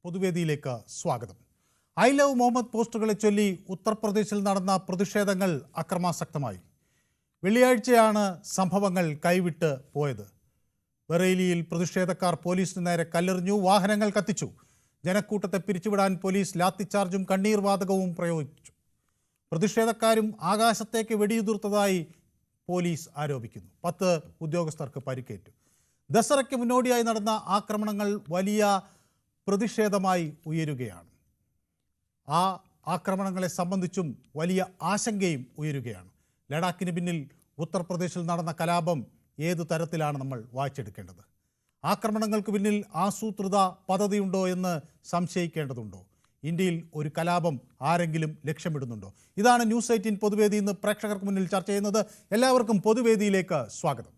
പൊതുവേദിയിലേക്ക് സ്വാഗതം. I love Muhammad പോസ്റ്ററുകളെ ചൊല്ലി ഉത്തർപ്രദേശിൽ നടന്ന പ്രതിഷേധങ്ങൾ അക്രമാസക്തമായി. വെള്ളിയാഴ്ചയാണ് സംഭവങ്ങൾ കൈവിട്ട് പോയത്. ബറേലിയിൽ പ്രതിഷേധക്കാർ പോലീസിന് നേരെ കല്ലെറിഞ്ഞു, വാഹനങ്ങൾ കത്തിച്ചു. ജനക്കൂട്ടത്തെ പിരിച്ചുവിടാൻ പോലീസ് ലാത്തിച്ചാർജും കണ്ണീർ വാതകവും പ്രയോഗിച്ചു. പ്രതിഷേധക്കാരും ആകാശത്തേക്ക് വെടിയുതിർത്തതായി പോലീസ് ആരോപിക്കുന്നു. 10 ഉദ്യോഗസ്ഥർക്ക് പരിക്കേറ്റു. ദസറയ്ക്ക് മുന്നോടിയായി നടന്ന ആക്രമണങ്ങൾ വലിയ പ്രതിഷേധമായി ഉയരുകയാണ്. ആ ആക്രമണങ്ങളെ സംബന്ധിച്ചും വലിയ ആശങ്കയും ഉയരുകയാണ്. ലഡാക്കിന് പിന്നിൽ ഉത്തർപ്രദേശിൽ നടന്ന കലാപം ഏതു തരത്തിലാണ് നമ്മൾ വായിച്ചെടുക്കേണ്ടത്? ആക്രമണങ്ങൾക്ക് പിന്നിൽ ആസൂത്രിത പദ്ധതിയുണ്ടോ എന്ന് സംശയിക്കേണ്ടതുണ്ടോ? ഇന്ത്യയിൽ ഒരു കലാപം ആരെങ്കിലും ലക്ഷ്യമിടുന്നുണ്ടോ? ഇതാണ് ന്യൂസ് 18 പൊതുവേദി ഇന്ന് പ്രേക്ഷകർക്ക് മുന്നിൽ ചർച്ച ചെയ്യുന്നത്. എല്ലാവർക്കും പൊതുവേദിയിലേക്ക് സ്വാഗതം.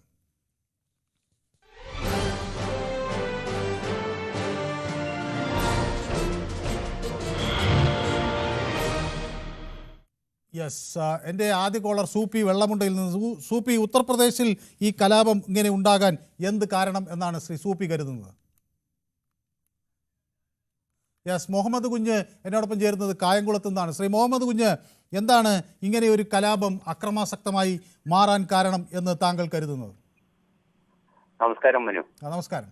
എൻ്റെ ആദ്യ കോളർ സൂപ്പി വെള്ളമുണ്ടയിൽ നിന്ന്. സൂപ്പി, ഉത്തർപ്രദേശിൽ ഈ കലാപം ഇങ്ങനെ ഉണ്ടാകാൻ എന്ത് കാരണം എന്നാണ് ശ്രീ സൂപ്പി കരുതുന്നത്? മുഹമ്മദ് കുഞ്ഞ് എന്നോടൊപ്പം ചേരുന്നത് കായംകുളത്തു നിന്നാണ്. ശ്രീ മുഹമ്മദ് കുഞ്ഞ്, എന്താണ് ഇങ്ങനെ ഒരു കലാപം അക്രമാസക്തമായി മാറാൻ കാരണം എന്ന് താങ്കൾ കരുതുന്നത്? നമസ്കാരം മനു. നമസ്കാരം.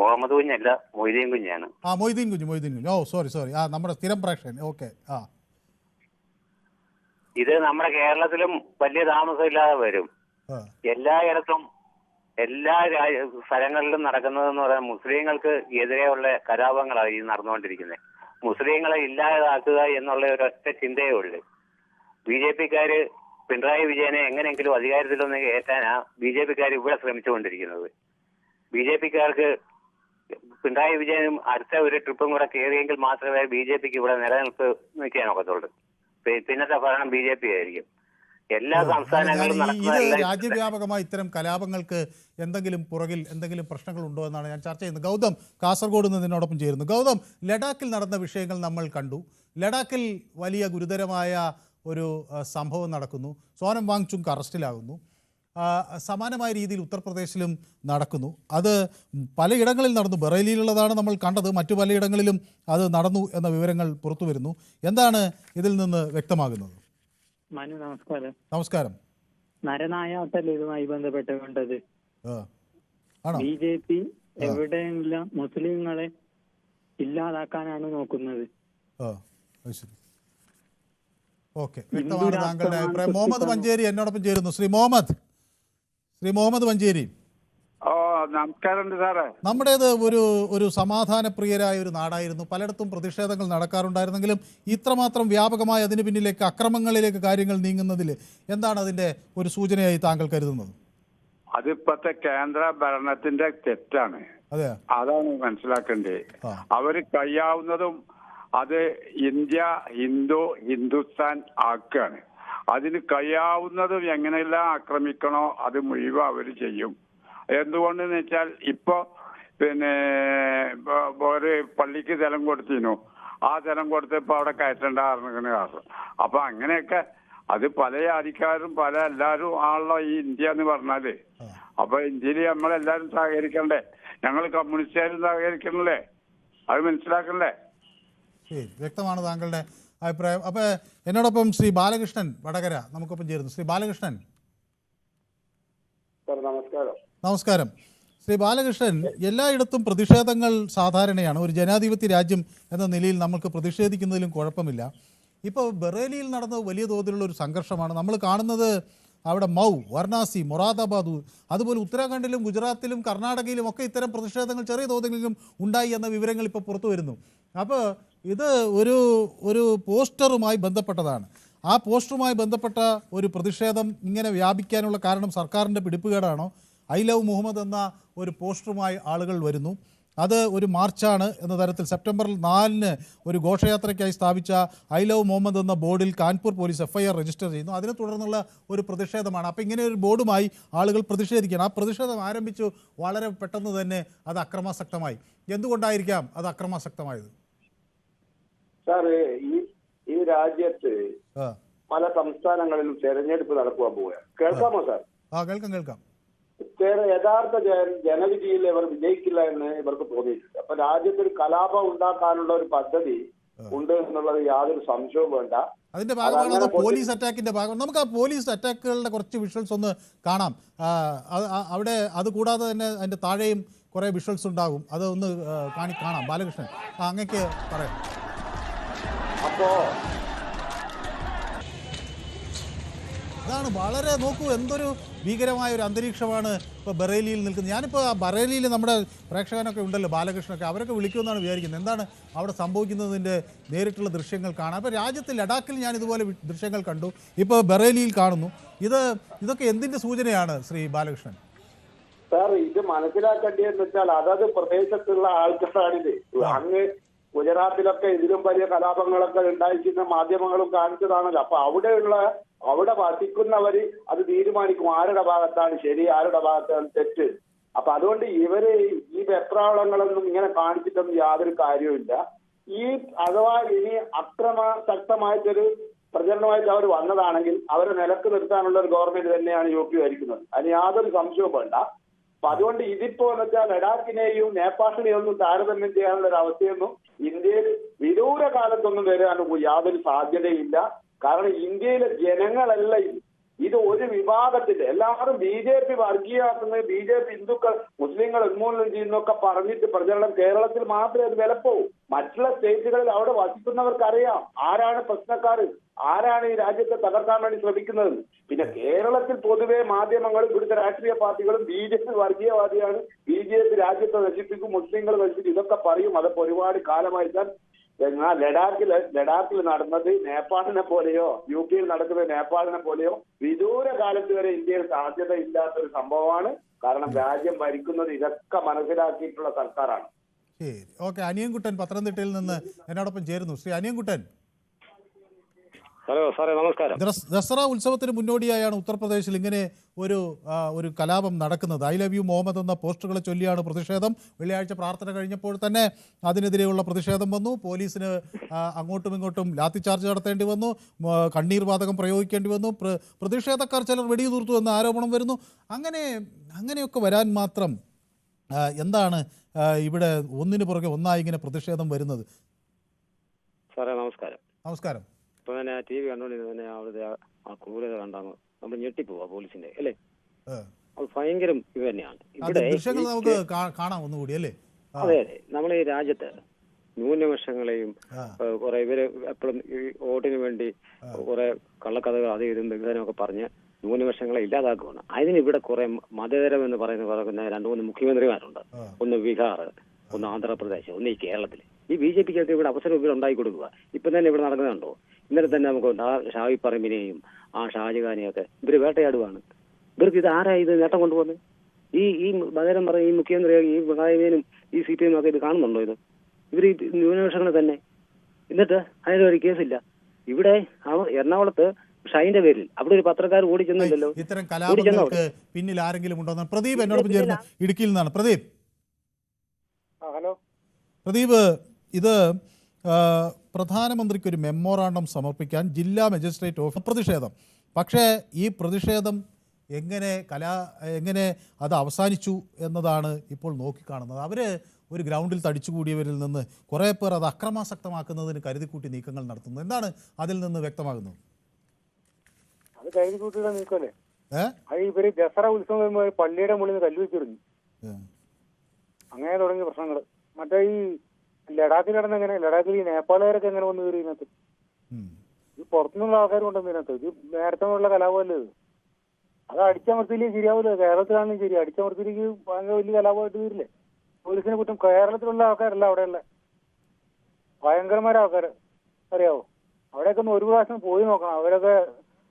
മുഹമ്മദ് കുഞ്ഞല്ല, മൊയ്തീൻ കുഞ്ഞാണ്. മൊയ്തീൻ കുഞ്ഞ്. ഓ സോറി. നമ്മുടെ സ്ഥിരം പ്രേക്ഷകൻ. ഓക്കെ. ഇത് നമ്മുടെ കേരളത്തിലും വലിയ താമസമില്ലാതെ വരും. എല്ലായിടത്തും എല്ലാ സ്ഥലങ്ങളിലും നടക്കുന്നതെന്ന് പറയാൻ മുസ്ലിങ്ങൾക്ക് എതിരെയുള്ള കലാപങ്ങളാണ് ഈ നടന്നുകൊണ്ടിരിക്കുന്നത്. മുസ്ലിങ്ങളെ ഇല്ലാതാക്കുക എന്നുള്ള ഒരൊറ്റ ചിന്തയേ ഉള്ളൂ. BJP-ക്കാര് പിണറായി വിജയനെ എങ്ങനെയെങ്കിലും അധികാരത്തിലൊന്ന് കയറ്റാനാ BJP-ക്കാർ ഇവിടെ ശ്രമിച്ചുകൊണ്ടിരിക്കുന്നത്. BJP-ക്കാർക്ക് പിണറായി വിജയനും അടുത്ത ഒരു ട്രിപ്പും കൂടെ കയറിയെങ്കിൽ മാത്രമേ BJP-ക്ക് ഇവിടെ നിൽക്കാനൊക്കത്തുള്ളൂ. പിന്നത്തെ ഭരണം BJP ആയിരിക്കും. എല്ലാ സംസ്ഥാനങ്ങളിലും രാജ്യവ്യാപകമായി ഇത്തരം കലാപങ്ങൾക്ക് എന്തെങ്കിലും പുറകിൽ എന്തെങ്കിലും പ്രശ്നങ്ങളുണ്ടോ എന്നാണ് ഞാൻ ചർച്ച ചെയ്യുന്നത്. ഗൗതം കാസർഗോഡ് നിന്ന് നിന്നോടൊപ്പം ചേരുന്നു. ഗൗതം, ലഡാക്കിൽ നടന്ന വിഷയങ്ങൾ നമ്മൾ കണ്ടു. ലഡാക്കിൽ വലിയ ഗുരുതരമായ ഒരു സംഭവം നടക്കുന്നു. സോനം വാങ്ചുക്ക് അറസ്റ്റിലാകുന്നു. സമാനമായ രീതിയിൽ ഉത്തർപ്രദേശിലും നടക്കുന്നു. അത് പലയിടങ്ങളിൽ നടന്നു. ബറേലിയിലുള്ളതാണ് നമ്മൾ കണ്ടത്. മറ്റു പലയിടങ്ങളിലും അത് നടന്നു എന്ന വിവരങ്ങൾ പുറത്തു വരുന്നു. എന്താണ് ഇതിൽ നിന്ന് വ്യക്തമാകുന്നത്? മനു, നമസ്കാരം. നമസ്കാരം. നരനായാട്ടൽ ഇതുമായി ബന്ധപ്പെട്ടുകൊണ്ടത് BJP എവിടെയെങ്കിലും മുസ്ലിങ്ങളെ ഇല്ലാതാക്കാനാണ് നോക്കുന്നത്. ഓക്കെ, വ്യക്തമാണ് താങ്കളുടെ അഭിപ്രായം. മുഹമ്മദ് മഞ്ചേരി എന്നോടൊപ്പം ചേരുന്നു. ശ്രീ മുഹമ്മദ് മഞ്ചേരി. നമസ്കാരം സാറേ. നമ്മുടേത് ഒരു സമാധാനപ്രിയരായ ഒരു നാടായിരുന്നു. പലയിടത്തും പ്രതിഷേധങ്ങൾ നടക്കാറുണ്ടായിരുന്നെങ്കിലും ഇത്രമാത്രം വ്യാപകമായി അതിന് പിന്നിലേക്ക് അക്രമങ്ങളിലേക്ക് കാര്യങ്ങൾ നീങ്ങുന്നതിൽ എന്താണ് അതിന്റെ ഒരു സൂചനയായി താങ്കൾ കരുതുന്നത്? അതിപ്പോഴത്തെ കേന്ദ്ര ഭരണത്തിന്റെ തെറ്റാണ്. അതെ, അതാണ് മനസ്സിലാക്കേണ്ടത്. അവര് കഴിയാവുന്നതും അത് ഇന്ത്യ ഹിന്ദുസ്ഥാൻ ആക്കുകയാണ്. അതിന് കഴിയാവുന്നതും എങ്ങനെയെല്ലാം ആക്രമിക്കണോ അത് മുഴുവൻ അവർ ചെയ്യും. എന്തുകൊണ്ടെന്ന് വെച്ചാൽ ഇപ്പൊ ഒരു പള്ളിക്ക് സ്ഥലം കൊടുത്തിരുന്നു. ആ സ്ഥലം കൊടുത്തപ്പോ അവിടെ കയറ്റേണ്ട കാരണം. അപ്പൊ അങ്ങനെയൊക്കെ അത് പല ജാതിക്കാരും എല്ലാരും ആണല്ലോ ഈ ഇന്ത്യ എന്ന് പറഞ്ഞാല്. അപ്പൊ ഇന്ത്യയിൽ നമ്മളെല്ലാരും സഹകരിക്കണ്ടേ? ഞങ്ങൾ കമ്മ്യൂണിസ്റ്റുകാരും സഹകരിക്കണല്ലേ? അത് മനസ്സിലാക്കണ്ടേ? വ്യക്തമാണ് താങ്കളുടെ അഭിപ്രായം. അപ്പൊ എന്നോടൊപ്പം ശ്രീ ബാലകൃഷ്ണൻ വടകര നമുക്കൊപ്പം ചേരുന്നു. ശ്രീ ബാലകൃഷ്ണൻ. നമസ്കാരം. ശ്രീ ബാലകൃഷ്ണൻ, എല്ലായിടത്തും പ്രതിഷേധങ്ങൾ സാധാരണയാണ്. ഒരു ജനാധിപത്യ രാജ്യം എന്ന നിലയിൽ നമുക്ക് പ്രതിഷേധിക്കുന്നതിലും കുഴപ്പമില്ല. ഇപ്പോൾ ബറേലിയിൽ നടന്നത് വലിയ തോതിലുള്ള ഒരു സംഘർഷമാണ് നമ്മൾ കാണുന്നത്. അവിടെ മൗ, വാരണാസി, മൊറാദാബാദ്, അതുപോലെ ഉത്തരാഖണ്ഡിലും ഗുജറാത്തിലും കർണാടകയിലും ഒക്കെ ഇത്തരം പ്രതിഷേധങ്ങൾ ചെറിയ തോതിലെങ്കിലും ഉണ്ടായി എന്ന വിവരങ്ങൾ ഇപ്പോൾ പുറത്തു വരുന്നു. അപ്പോൾ ഇത് ഒരു പോസ്റ്ററുമായി ബന്ധപ്പെട്ടതാണ്. ആ പോസ്റ്ററുമായി ബന്ധപ്പെട്ട ഒരു പ്രതിഷേധം ഇങ്ങനെ വ്യാപിക്കാനുള്ള കാരണം സർക്കാരിൻ്റെ പിടിപ്പുകേടാണോ? ഐ ലവ് മുഹമ്മദ് എന്ന ഒരു പോസ്റ്ററുമായി ആളുകൾ വരുന്നു. അത് ഒരു മാർച്ചാണ് എന്ന തരത്തിൽ സെപ്റ്റംബർ 4-ന് ഒരു ഘോഷയാത്രയ്ക്കായി സ്ഥാപിച്ച ഐ ലവ് മുഹമ്മദ് എന്ന ബോർഡിൽ കാൺപൂർ പോലീസ് FIR രജിസ്റ്റർ ചെയ്യുന്നു. അതിനെ തുടർന്നുള്ള ഒരു പ്രതിഷേധമാണ്. അപ്പോൾ ഇങ്ങനെ ഒരു ബോർഡുമായി ആളുകൾ പ്രതിഷേധിക്കണം. ആ പ്രതിഷേധം ആരംഭിച്ചു വളരെ പെട്ടെന്ന് തന്നെ അത് അക്രമാസക്തമായി. എന്തുകൊണ്ടായിരിക്കാം അത് അക്രമാസക്തമായത്? സാർ, ഈ രാജ്യത്ത് പല സംസ്ഥാനങ്ങളിലും തെരഞ്ഞെടുപ്പ് നടക്കുവാൻ പോവുകയാണ്. കേൾക്കാമോ സാർ? കേൾക്കാം. യഥാർത്ഥ ജനവിധിയിൽ ഇവർ വിജയിക്കില്ല എന്ന് ഇവർക്ക് തോന്നിയിട്ടുണ്ട്. അപ്പൊ രാജ്യത്തൊരു കലാപം ഉണ്ടാക്കാനുള്ള ഒരു പദ്ധതി ഉണ്ട് എന്നുള്ളത് യാതൊരു സംശയവും വേണ്ട. അതിന്റെ ഭാഗമാണ് പോലീസ് അറ്റാക്കിന്റെ ഭാഗം. നമുക്ക് ആ പോലീസ് അറ്റാക്കുകളുടെ കുറച്ച് വിഷ്വൽസ് ഒന്ന് കാണാം. അവിടെ അത് കൂടാതെ തന്നെ അതിന്റെ താഴെയും കുറെ വിഷ്വൽസ് ഉണ്ടാകും. അത് ഒന്ന് കാണാം. ബാലകൃഷ്ണൻ, അങ്ങക്ക് പറയാം. അപ്പോ അതാണ് വളരെ നോക്കൂ, എന്തൊരു ഭീകരമായ ഒരു അന്തരീക്ഷമാണ് ഇപ്പോൾ ബറേലിയിൽ നിൽക്കുന്നത്. ഞാനിപ്പോൾ ആ ബറേലിയിൽ നമ്മുടെ പ്രേക്ഷകനൊക്കെ ഉണ്ടല്ലോ, ബാലകൃഷ്ണനൊക്കെ, അവരൊക്കെ വിളിക്കുമെന്നാണ് വിചാരിക്കുന്നത്. എന്താണ് അവിടെ സംഭവിക്കുന്നതിൻ്റെ നേരിട്ടുള്ള ദൃശ്യങ്ങൾ കാണാം. അപ്പോൾ രാജ്യത്ത് ലഡാക്കിൽ ഞാൻ ഇതുപോലെ ദൃശ്യങ്ങൾ കണ്ടു, ഇപ്പോൾ ബറേലിയിൽ കാണുന്നു. ഇതൊക്കെ എന്തിൻ്റെ സൂചനയാണ് ശ്രീ ബാലകൃഷ്ണൻ? സാർ, ഇത് മനസ്സിലാക്കേണ്ടതെന്ന് വെച്ചാൽ അതത് പ്രദേശത്തുള്ള ആൾക്കാരാണിത്. അങ്ങ് ഗുജറാത്തിലൊക്കെ ഇതിലും വലിയ കലാപങ്ങളൊക്കെ ഉണ്ടായിരിക്കുന്ന മാധ്യമങ്ങളും കാണിച്ചതാണല്ലോ. അപ്പൊ അവിടെ വസിക്കുന്നവര് അത് തീരുമാനിക്കും ആരുടെ ഭാഗത്താണ് ശരി, ആരുടെ ഭാഗത്താണ് തെറ്റ്. അപ്പൊ അതുകൊണ്ട് ഇവര് ഈ വെപ്രാളങ്ങളൊന്നും ഇങ്ങനെ കാണിച്ചിട്ടൊന്നും യാതൊരു കാര്യവുമില്ല. അഥവാ ഇനി അക്രമാസക്തമായിട്ടൊരു പ്രചരണമായിട്ട് അവർ വന്നതാണെങ്കിൽ അവരെ നിലക്ക് നിർത്താനുള്ള ഒരു ഗവൺമെന്റ് തന്നെയാണ് UP ഭരിക്കുന്നത്. അതിന് യാതൊരു സംശയവും വേണ്ട. അപ്പൊ അതുകൊണ്ട് ഇതിപ്പോ എന്ന് വെച്ചാൽ ലഡാക്കിനെയും നേപ്പാളിനെയും ഒന്നും താരതമ്യം ചെയ്യാനുള്ള ഒരു അവസ്ഥയൊന്നും ഇന്ത്യയിൽ വിദൂര കാലത്തൊന്നും വരാൻ യാതൊരു സാധ്യതയില്ല. കാരണം ഇന്ത്യയിലെ ജനങ്ങളല്ല ഇത് ഒരു വിഭാഗത്തിന്റെ എല്ലാവരും BJP വർഗീയമാക്കുന്നത്, BJP ഹിന്ദുക്കൾ മുസ്ലിങ്ങൾ ഉന്മൂലനം ചെയ്യുന്നൊക്കെ പറഞ്ഞിട്ട് പ്രചരണം കേരളത്തിൽ മാത്രമേ അത് വിലപ്പോവും. മറ്റുള്ള സ്റ്റേറ്റുകളിൽ അവിടെ വസിക്കുന്നവർക്കറിയാം ആരാണ് പ്രശ്നക്കാർ, ആരാണ് ഈ രാജ്യത്തെ തകർക്കാൻ വേണ്ടി ശ്രമിക്കുന്നത്. പിന്നെ കേരളത്തിൽ പൊതുവെ മാധ്യമങ്ങളും ഇവിടുത്തെ രാഷ്ട്രീയ പാർട്ടികളും BJP വർഗീയവാദിയാണ്, BJP രാജ്യത്തെ നശിപ്പിക്കും, മുസ്ലിങ്ങൾ നശിപ്പിക്കും, ഇതൊക്കെ പറയും. അതൊക്കെ ഒരുപാട് കാലമായിട്ടാൽ എന്നാൽ ലഡാക്കിൽ നടന്നത് നേപ്പാളിനെ പോലെയോ UP നടക്കുന്നത് നേപ്പാളിനെ പോലെയോ വിദൂര കാലത്ത് വരെ ഇന്ത്യയിൽ സാധ്യതയില്ലാത്തൊരു സംഭവമാണ്. കാരണം രാജ്യം ഭരിക്കുന്നത് ഇതൊക്കെ മനസ്സിലാക്കിയിട്ടുള്ള സർക്കാരാണ്. ശരി, ഓക്കെ. അനിയൻകുട്ടൻ പത്തനംതിട്ടയിൽ നിന്ന് എന്നോടൊപ്പം ചേരുന്നു. ശ്രീ അനിയൻകുട്ടൻ, ഹലോ സാറേ, നമസ്കാരം. ദസറ ഉത്സവത്തിന് മുന്നോടിയായാണ് ഉത്തർപ്രദേശിൽ ഇങ്ങനെ ഒരു കലാപം നടക്കുന്നത്. ഐ ലവ് യു മുഹമ്മദ് എന്ന പോസ്റ്ററുകളെ ചൊല്ലിയാണ് പ്രതിഷേധം. വെള്ളിയാഴ്ച പ്രാർത്ഥന കഴിഞ്ഞപ്പോൾ തന്നെ അതിനെതിരെയുള്ള പ്രതിഷേധം വന്നു. പോലീസിന് അങ്ങോട്ടും ഇങ്ങോട്ടും ലാത്തിചാർജ് നടത്തേണ്ടി വന്നു, കണ്ണീർ വാതകം പ്രയോഗിക്കേണ്ടി വന്നു. പ്രതിഷേധക്കാർ ചിലർ വെടിയുതിർത്തു എന്ന ആരോപണം വരുന്നു. അങ്ങനെയൊക്കെ വരാൻ മാത്രം എന്താണ് ഇവിടെ ഒന്നിനു പുറകെ ഒന്നായി ഇങ്ങനെ പ്രതിഷേധം വരുന്നത്? സാറേ നമസ്കാരം. നമസ്കാരം. ഇപ്പൊ തന്നെ TV കണ്ടോണ്ടിരുന്ന തന്നെ അവിടുത്തെ ആ ക്രൂരത കണ്ടാണ് നമ്മൾ ഞെട്ടിപ്പോവാ പോലീസിന്റെ, അല്ലേ? അത് ഭയങ്കരം ഇത് തന്നെയാണ്. ഇവിടെ ദൃശ്യങ്ങൾ നമുക്ക് കാണാം ഒന്നുകൂടി, അല്ലേ? അതെ അതെ. നമ്മളെ ഈ രാജ്യത്ത് ന്യൂനപക്ഷങ്ങളെയും കുറെ ഇവര് എപ്പോഴും ഈ വോട്ടിന് വേണ്ടി കുറെ കള്ളക്കഥകൾ അത് ഇതും വികസനമൊക്കെ പറഞ്ഞ് ന്യൂനപക്ഷങ്ങളെ ഇല്ലാതാക്കുകയാണ്. അതിന് ഇവിടെ കുറെ മതേതരം എന്ന് പറയുന്ന 2-3 മുഖ്യമന്ത്രിമാരുണ്ട്. ഒന്ന് ബീഹാർ, ഒന്ന് ആന്ധ്രാപ്രദേശ്, ഒന്ന് ഈ കേരളത്തിൽ. ഈ BJPക്ക് ഇവിടെ അവസരം ഇവിടെ ഉണ്ടാക്കി കൊടുക്കുക. ഇപ്പം തന്നെ ഇവിടെ നടക്കുന്നുണ്ടോ? ഇന്നലെ തന്നെ നമുക്ക് ഷാഫി പറമ്പിനെയും ആ ഷാജഹാനെയൊക്കെ ഇവര് വേട്ടയാടുവാണ്. ഇവർക്ക് ഇത് ആരാ ഇത് നേട്ടം കൊണ്ടുപോകുന്നത്? ഈ ബദരം പറഞ്ഞ ഈ മുഖ്യമന്ത്രി ഈ പിണറായിനും ഈ CPM ഒക്കെ ഇത് കാണുന്നുണ്ടോ? ഇവർ ഈ ന്യൂനപക്ഷങ്ങൾ തന്നെ. എന്നിട്ട് അതിനൊരു കേസില്ല. ഇവിടെ എറണാകുളത്ത് ഷൈന്റെ പേരിൽ അവിടെ ഒരു പത്രക്കാർ ഓടി ചെന്നില്ലല്ലോ. ഇത്തരം കലാപങ്ങൾക്ക് പിന്നിൽ ആരെങ്കിലും ഉണ്ടോ? പ്രദീപ് എന്നോടൊപ്പം ചേർന്നു, ഇടുക്കിയിൽ നിന്നാണ്. പ്രദീപ്, ഹലോ. പ്രദീപ്, ഇത് പ്രധാനമന്ത്രിക്ക് ഒരു മെമ്മോറാണ്ടം സമർപ്പിക്കാൻ ജില്ലാ മജിസ്ട്രേറ്റ് ഓഫീസ് പ്രതിഷേധം. പക്ഷേ ഈ പ്രതിഷേധം എങ്ങനെ അത് അവസാനിച്ചു എന്നതാണ് ഇപ്പോൾ നോക്കിക്കാണുന്നത്. അവർ ഒരു ഗ്രൗണ്ടിൽ തടിച്ചുകൂടിയവരിൽ നിന്ന് കുറേ പേർ അത് അക്രമാസക്തമാക്കുന്നതിന് കരുതിക്കൂട്ടി നീക്കങ്ങൾ നടത്തുന്നു. എന്താണ് അതിൽ നിന്ന് വ്യക്തമാകുന്നത്? അത് കരുതിക്കൂട്ടിയുടെ നീക്കമല്ലേ? അത് ഇവര് ദസറ ഉത്സവം പള്ളിയുടെ മുകളിൽ നിന്ന് കല്ലുവെച്ചിരുന്നു. അങ്ങനെ തുടങ്ങിയ പ്രശ്നങ്ങൾ. മറ്റേ ഈ ലഡാക്കിൽ നടന്ന എങ്ങനെ, ലഡാക്കിൽ ഈ നേപ്പാളുകാരൊക്കെ എങ്ങനെ വന്നു കയറി ഇതിനകത്ത്? ഇത് പുറത്തുനിന്നുള്ള ആൾക്കാരും ഉണ്ടെന്ന് ഇതിനകത്ത്. ഇത് നേരത്തെ ഉള്ള കലാപമല്ലേ ഇത്? അത് അടിച്ചമർത്തിയില്ലേ ശരിയാവില്ല. കേരളത്തിലാണെങ്കിലും ശരി, അടിച്ചമർത്തിയിലേക്ക് ഭയങ്കര വലിയ കലാപമായിട്ട് വരില്ലേ? പോലീസിനെ കുറ്റം കേരളത്തിലുള്ള ആൾക്കാരല്ല അവിടെയുള്ള ഭയങ്കരമായ ആൾക്കാർ, അറിയാവോ? അവിടെയൊക്കെ ഒന്ന് ഒരു പ്രാവശ്യം പോയി നോക്കണം. അവരൊക്കെ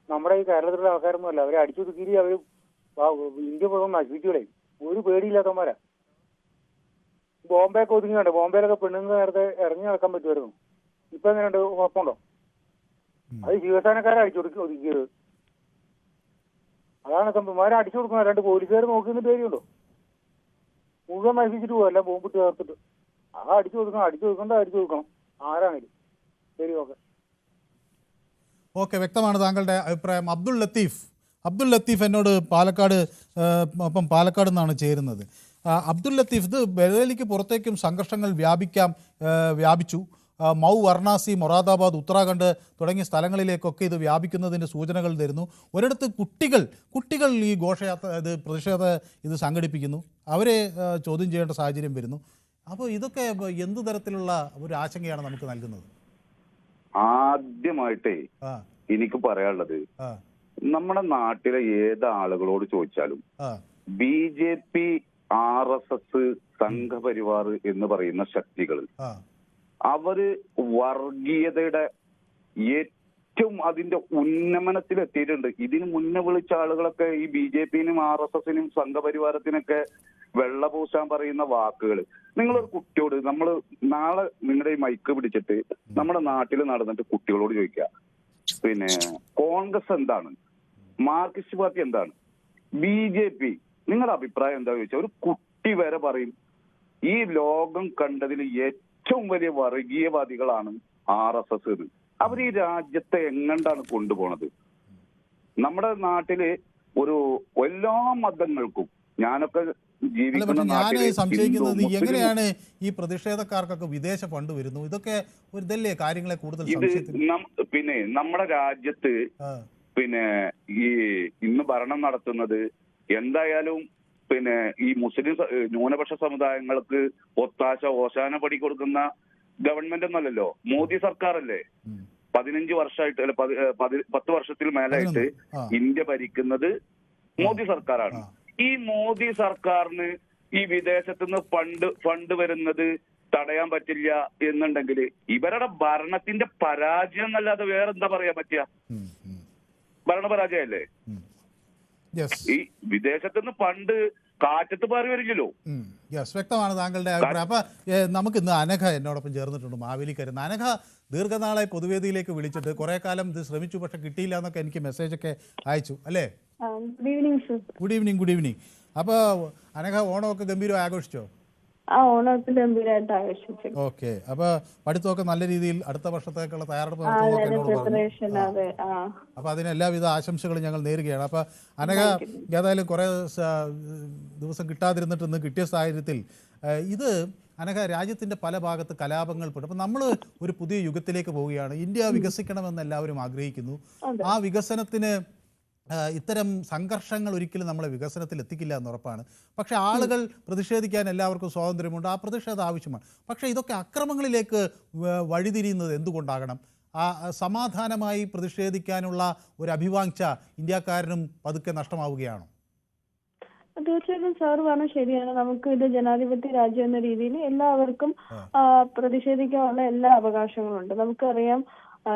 നമ്മുടെ ഈ കേരളത്തിലുള്ള ആൾക്കാരൊന്നും അല്ല. അവരെ അടിച്ചു തിരി അവർ ഇന്ത്യ മുഴുവൻ നശിപ്പിച്ചൂടെ? ഒരു പേടിയില്ലാത്തവന്മാരാ. ബോംബെയൊക്കെ ഒതുങ്ങിയുണ്ട്. ബോംബെയിലൊക്കെ പെണ്ണുങ്ങൾ നേരത്തെ ഇറങ്ങി നടക്കാൻ പറ്റുമായിരുന്നു. ഇപ്പൊ എങ്ങനെയുണ്ട്? കുഴപ്പമുണ്ടോ? അത് ശിവസേനക്കാരെ ഒതുക്കിയത്. അതാണ് സംഭവം. അടിച്ചു കൊടുക്കണം. 2 പോലീസുകാർ നോക്കുന്ന പേടിയുണ്ടോ? മുഴുവൻ നശിച്ചിട്ട് പോകും, എല്ലാം ബോംബിട്ട് ചേർത്തിട്ട്. അടിച്ചു കൊടുക്കണം ആരാണെങ്കിലും. ശരി, ഓക്കെ. ഓക്കെ, വ്യക്തമാണ് താങ്കളുടെ അഭിപ്രായം. അബ്ദുൾ ലത്തീഫ് എന്നോട് പാലക്കാട് നിന്നാണ് ചേരുന്നത്. അബ്ദുൾ ലത്തീഫ്, ഇത് ബറേലിക്ക് പുറത്തേക്കും സംഘർഷങ്ങൾ വ്യാപിച്ചു. മൗ, വാരണാസി, മൊറാദാബാദ്, ഉത്തരാഖണ്ഡ് തുടങ്ങിയ സ്ഥലങ്ങളിലേക്കൊക്കെ ഇത് വ്യാപിക്കുന്നതിൻ്റെ സൂചനകൾ തരുന്നു. ഒരിടത്ത് കുട്ടികൾ ഈ പ്രതിഷേധ സംഘടിപ്പിക്കുന്നു, അവരെ ചോദ്യം ചെയ്യേണ്ട സാഹചര്യം വരുന്നു. അപ്പോൾ ഇതൊക്കെ എന്ത് തരത്തിലുള്ള ഒരു ആശങ്കയാണ് നമുക്ക് നൽകുന്നത്? ആദ്യമായിട്ടേ എനിക്ക് പറയാനുള്ളത്, നമ്മുടെ നാട്ടിലെ ഏത് ആളുകളോട് ചോദിച്ചാലും BJP, RSS, സംഘപരിവാർ എന്ന് പറയുന്ന ശക്തികൾ അവര് വർഗീയതയുടെ ഏറ്റവും അതിന്റെ ഉന്നമനത്തിലെത്തിയിട്ടുണ്ട്. ഇതിന് മുന്നേ വിളിച്ച ആളുകളൊക്കെ ഈ BJP-നും RSS-നും സംഘപരിവാരത്തിനൊക്കെ വെള്ളപൂശാൻ പറയുന്ന വാക്കുകൾ. നിങ്ങളൊരു കുട്ടിയോട്, നമ്മൾ നാളെ നിങ്ങളുടെ ഈ മൈക്ക് പിടിച്ചിട്ട് നമ്മുടെ നാട്ടിൽ നടന്നിട്ട് കുട്ടികളോട് ചോദിക്കുക, പിന്നെ കോൺഗ്രസ് എന്താണ്, മാർക്സിസ്റ്റ് പാർട്ടി എന്താണ്, BJP, നിങ്ങളുടെ അഭിപ്രായം എന്താ ചോദിച്ചാൽ ഒരു കുട്ടി വരെ പറയും ഈ ലോകം കണ്ടതിൽ ഏറ്റവും വലിയ വർഗീയവാദികളാണ് RSS. അവർ ഈ രാജ്യത്തെ എങ്ങണ്ടാണ് കൊണ്ടുപോണത്? നമ്മുടെ നാട്ടില് ഒരു എല്ലാ മതങ്ങൾക്കും, ഞാനൊക്കെ ഞാൻ സംശയിക്കുന്നത് എങ്ങനെയാണ് ഈ പ്രതിഷേധക്കാർക്കൊക്കെ വിദേശ ഫണ്ട് വരുന്നു? ഇതൊക്കെ ഒരു ഇതല്ലേ കാര്യങ്ങളെ കൂടുതൽ പിന്നെ നമ്മുടെ രാജ്യത്ത് പിന്നെ ഈ ഇന്ന് ഭരണം നടത്തുന്നത് എന്തായാലും പിന്നെ ഈ മുസ്ലിം ന്യൂനപക്ഷ സമുദായങ്ങൾക്ക് ഓശാന പടി കൊടുക്കുന്ന ഗവൺമെന്റ് ഒന്നല്ലല്ലോ, മോദി സർക്കാരല്ലേ. 15 വർഷമായിട്ട് അല്ല 10 വർഷത്തിൽ മേലായിട്ട് ഇന്ത്യ ഭരിക്കുന്നത് മോദി സർക്കാരാണ്. ഈ മോദി സർക്കാരിന് ഈ വിദേശത്തുനിന്ന് ഫണ്ട് വരുന്നത് തടയാൻ പറ്റില്ല എന്നുണ്ടെങ്കിൽ ഇവരുടെ ഭരണത്തിന്റെ പരാജയം എന്നല്ലാതെ വേറെന്താ പറയാൻ പറ്റുക? ഭരണപരാജയല്ലേ. ഈ വിദേശത്തുനിന്ന് ഫണ്ട് കാറ്റത്ത് പാറി വരില്ലല്ലോ. വ്യക്തമാണ് താങ്കളുടെ അഭിപ്രായം. അപ്പൊ നമുക്ക് ഇന്ന് അനഘ എന്നോടൊപ്പം ചേർന്നിട്ടുണ്ട്, മാവേലിക്കരുന്ന്. അനഘ ദീർഘനാളായി പൊതുവേദിയിലേക്ക് വിളിച്ചിട്ട് കുറെ കാലം ഇത് ശ്രമിച്ചു, പക്ഷെ കിട്ടിയില്ല എന്നൊക്കെ എനിക്ക് മെസ്സേജൊക്കെ അയച്ചു അല്ലേ? Good evening. അപ്പൊ അനഘ ഓണമൊക്കെ ഗംഭീരമായി ആഘോഷിച്ചോ? ഓക്കെ, അപ്പൊ പഠിത്തമൊക്കെ നല്ല രീതിയിൽ അടുത്ത വർഷത്തേക്കുള്ള തയ്യാറെടുപ്പ് അപ്പൊ അതിന് എല്ലാവിധ ആശംസകളും ഞങ്ങൾ നേരുകയാണ്. അപ്പൊ അനഘ ഏതായാലും കുറെ ദിവസം കിട്ടാതിരുന്നിട്ട് ഇന്ന് കിട്ടിയ സാഹചര്യത്തിൽ ഇത് അനഘ രാജ്യത്തിന്റെ പല ഭാഗത്ത് കലാപങ്ങൾ പെട്ടു. അപ്പൊ നമ്മൾ ഒരു പുതിയ യുഗത്തിലേക്ക് പോവുകയാണ്. ഇന്ത്യ വികസിക്കണമെന്ന് എല്ലാവരും ആഗ്രഹിക്കുന്നു. ആ വികസനത്തിന് ഇത്തരം സംഘർഷങ്ങൾ ഒരിക്കലും നമ്മളെ വികസനത്തിൽ എത്തിക്കില്ല എന്ന് ഉറപ്പാണ്. പക്ഷേ ആളുകൾ പ്രതിഷേധിക്കാൻ എല്ലാവർക്കും സ്വാതന്ത്ര്യമുണ്ട്, ആ പ്രതിഷേധം ആവശ്യമാണ്. പക്ഷേ ഇതൊക്കെ അക്രമങ്ങളിലേക്ക് വഴിതിരിയുന്നത് എന്തുകൊണ്ടാകണം? സമാധാനമായി പ്രതിഷേധിക്കാനുള്ള ഒരു അഭിവാഞ്ഛ ഇന്ത്യക്കാരനും പതുക്കെ നഷ്ടമാവുകയാണോ? തീർച്ചയായിട്ടും സാർ പറഞ്ഞ ശരിയാണ്. നമുക്ക് ഇത് ജനാധിപത്യ രാജ്യം എന്ന രീതിയിൽ എല്ലാവർക്കും പ്രതിഷേധിക്കാനുള്ള എല്ലാ അവകാശങ്ങളുണ്ട്. നമുക്കറിയാം,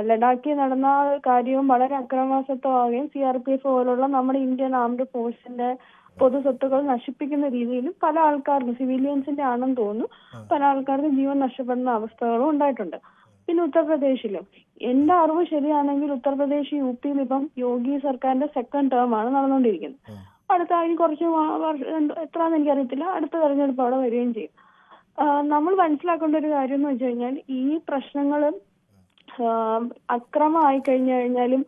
ലഡാക്കിൽ നടന്ന കാര്യവും വളരെ അക്രമാസക്തമാവുകയും CRPF പോലുള്ള നമ്മുടെ ഇന്ത്യൻ ആംഡ് ഫോഴ്സിന്റെ പൊതു സ്വത്തുക്കൾ നശിപ്പിക്കുന്ന രീതിയിലും പല ആൾക്കാർക്കും, സിവിലിയൻസിന്റെ ആണെന്ന് തോന്നുന്നു, പല ആൾക്കാർക്കും ജീവൻ നഷ്ടപ്പെടുന്ന അവസ്ഥകളും ഉണ്ടായിട്ടുണ്ട്. പിന്നെ ഉത്തർപ്രദേശിലും, എന്റെ അറിവ് ശരിയാണെങ്കിൽ ഉത്തർപ്രദേശ് UP-യിൽ ഇപ്പം യോഗി സർക്കാരിന്റെ 2nd ടേം ആണ് നടന്നുകൊണ്ടിരിക്കുന്നത്. അടുത്ത കുറച്ച് എത്രയാണെന്ന് എനിക്കറിയത്തില്ല, അടുത്ത തെരഞ്ഞെടുപ്പ് അവിടെ വരികയും ചെയ്യും. നമ്മൾ മനസ്സിലാക്കേണ്ട ഒരു കാര്യം എന്ന് വെച്ച് കഴിഞ്ഞാൽ, ഈ പ്രശ്നങ്ങളും അക്രമമായി കഴിഞ്ഞു കഴിഞ്ഞാലും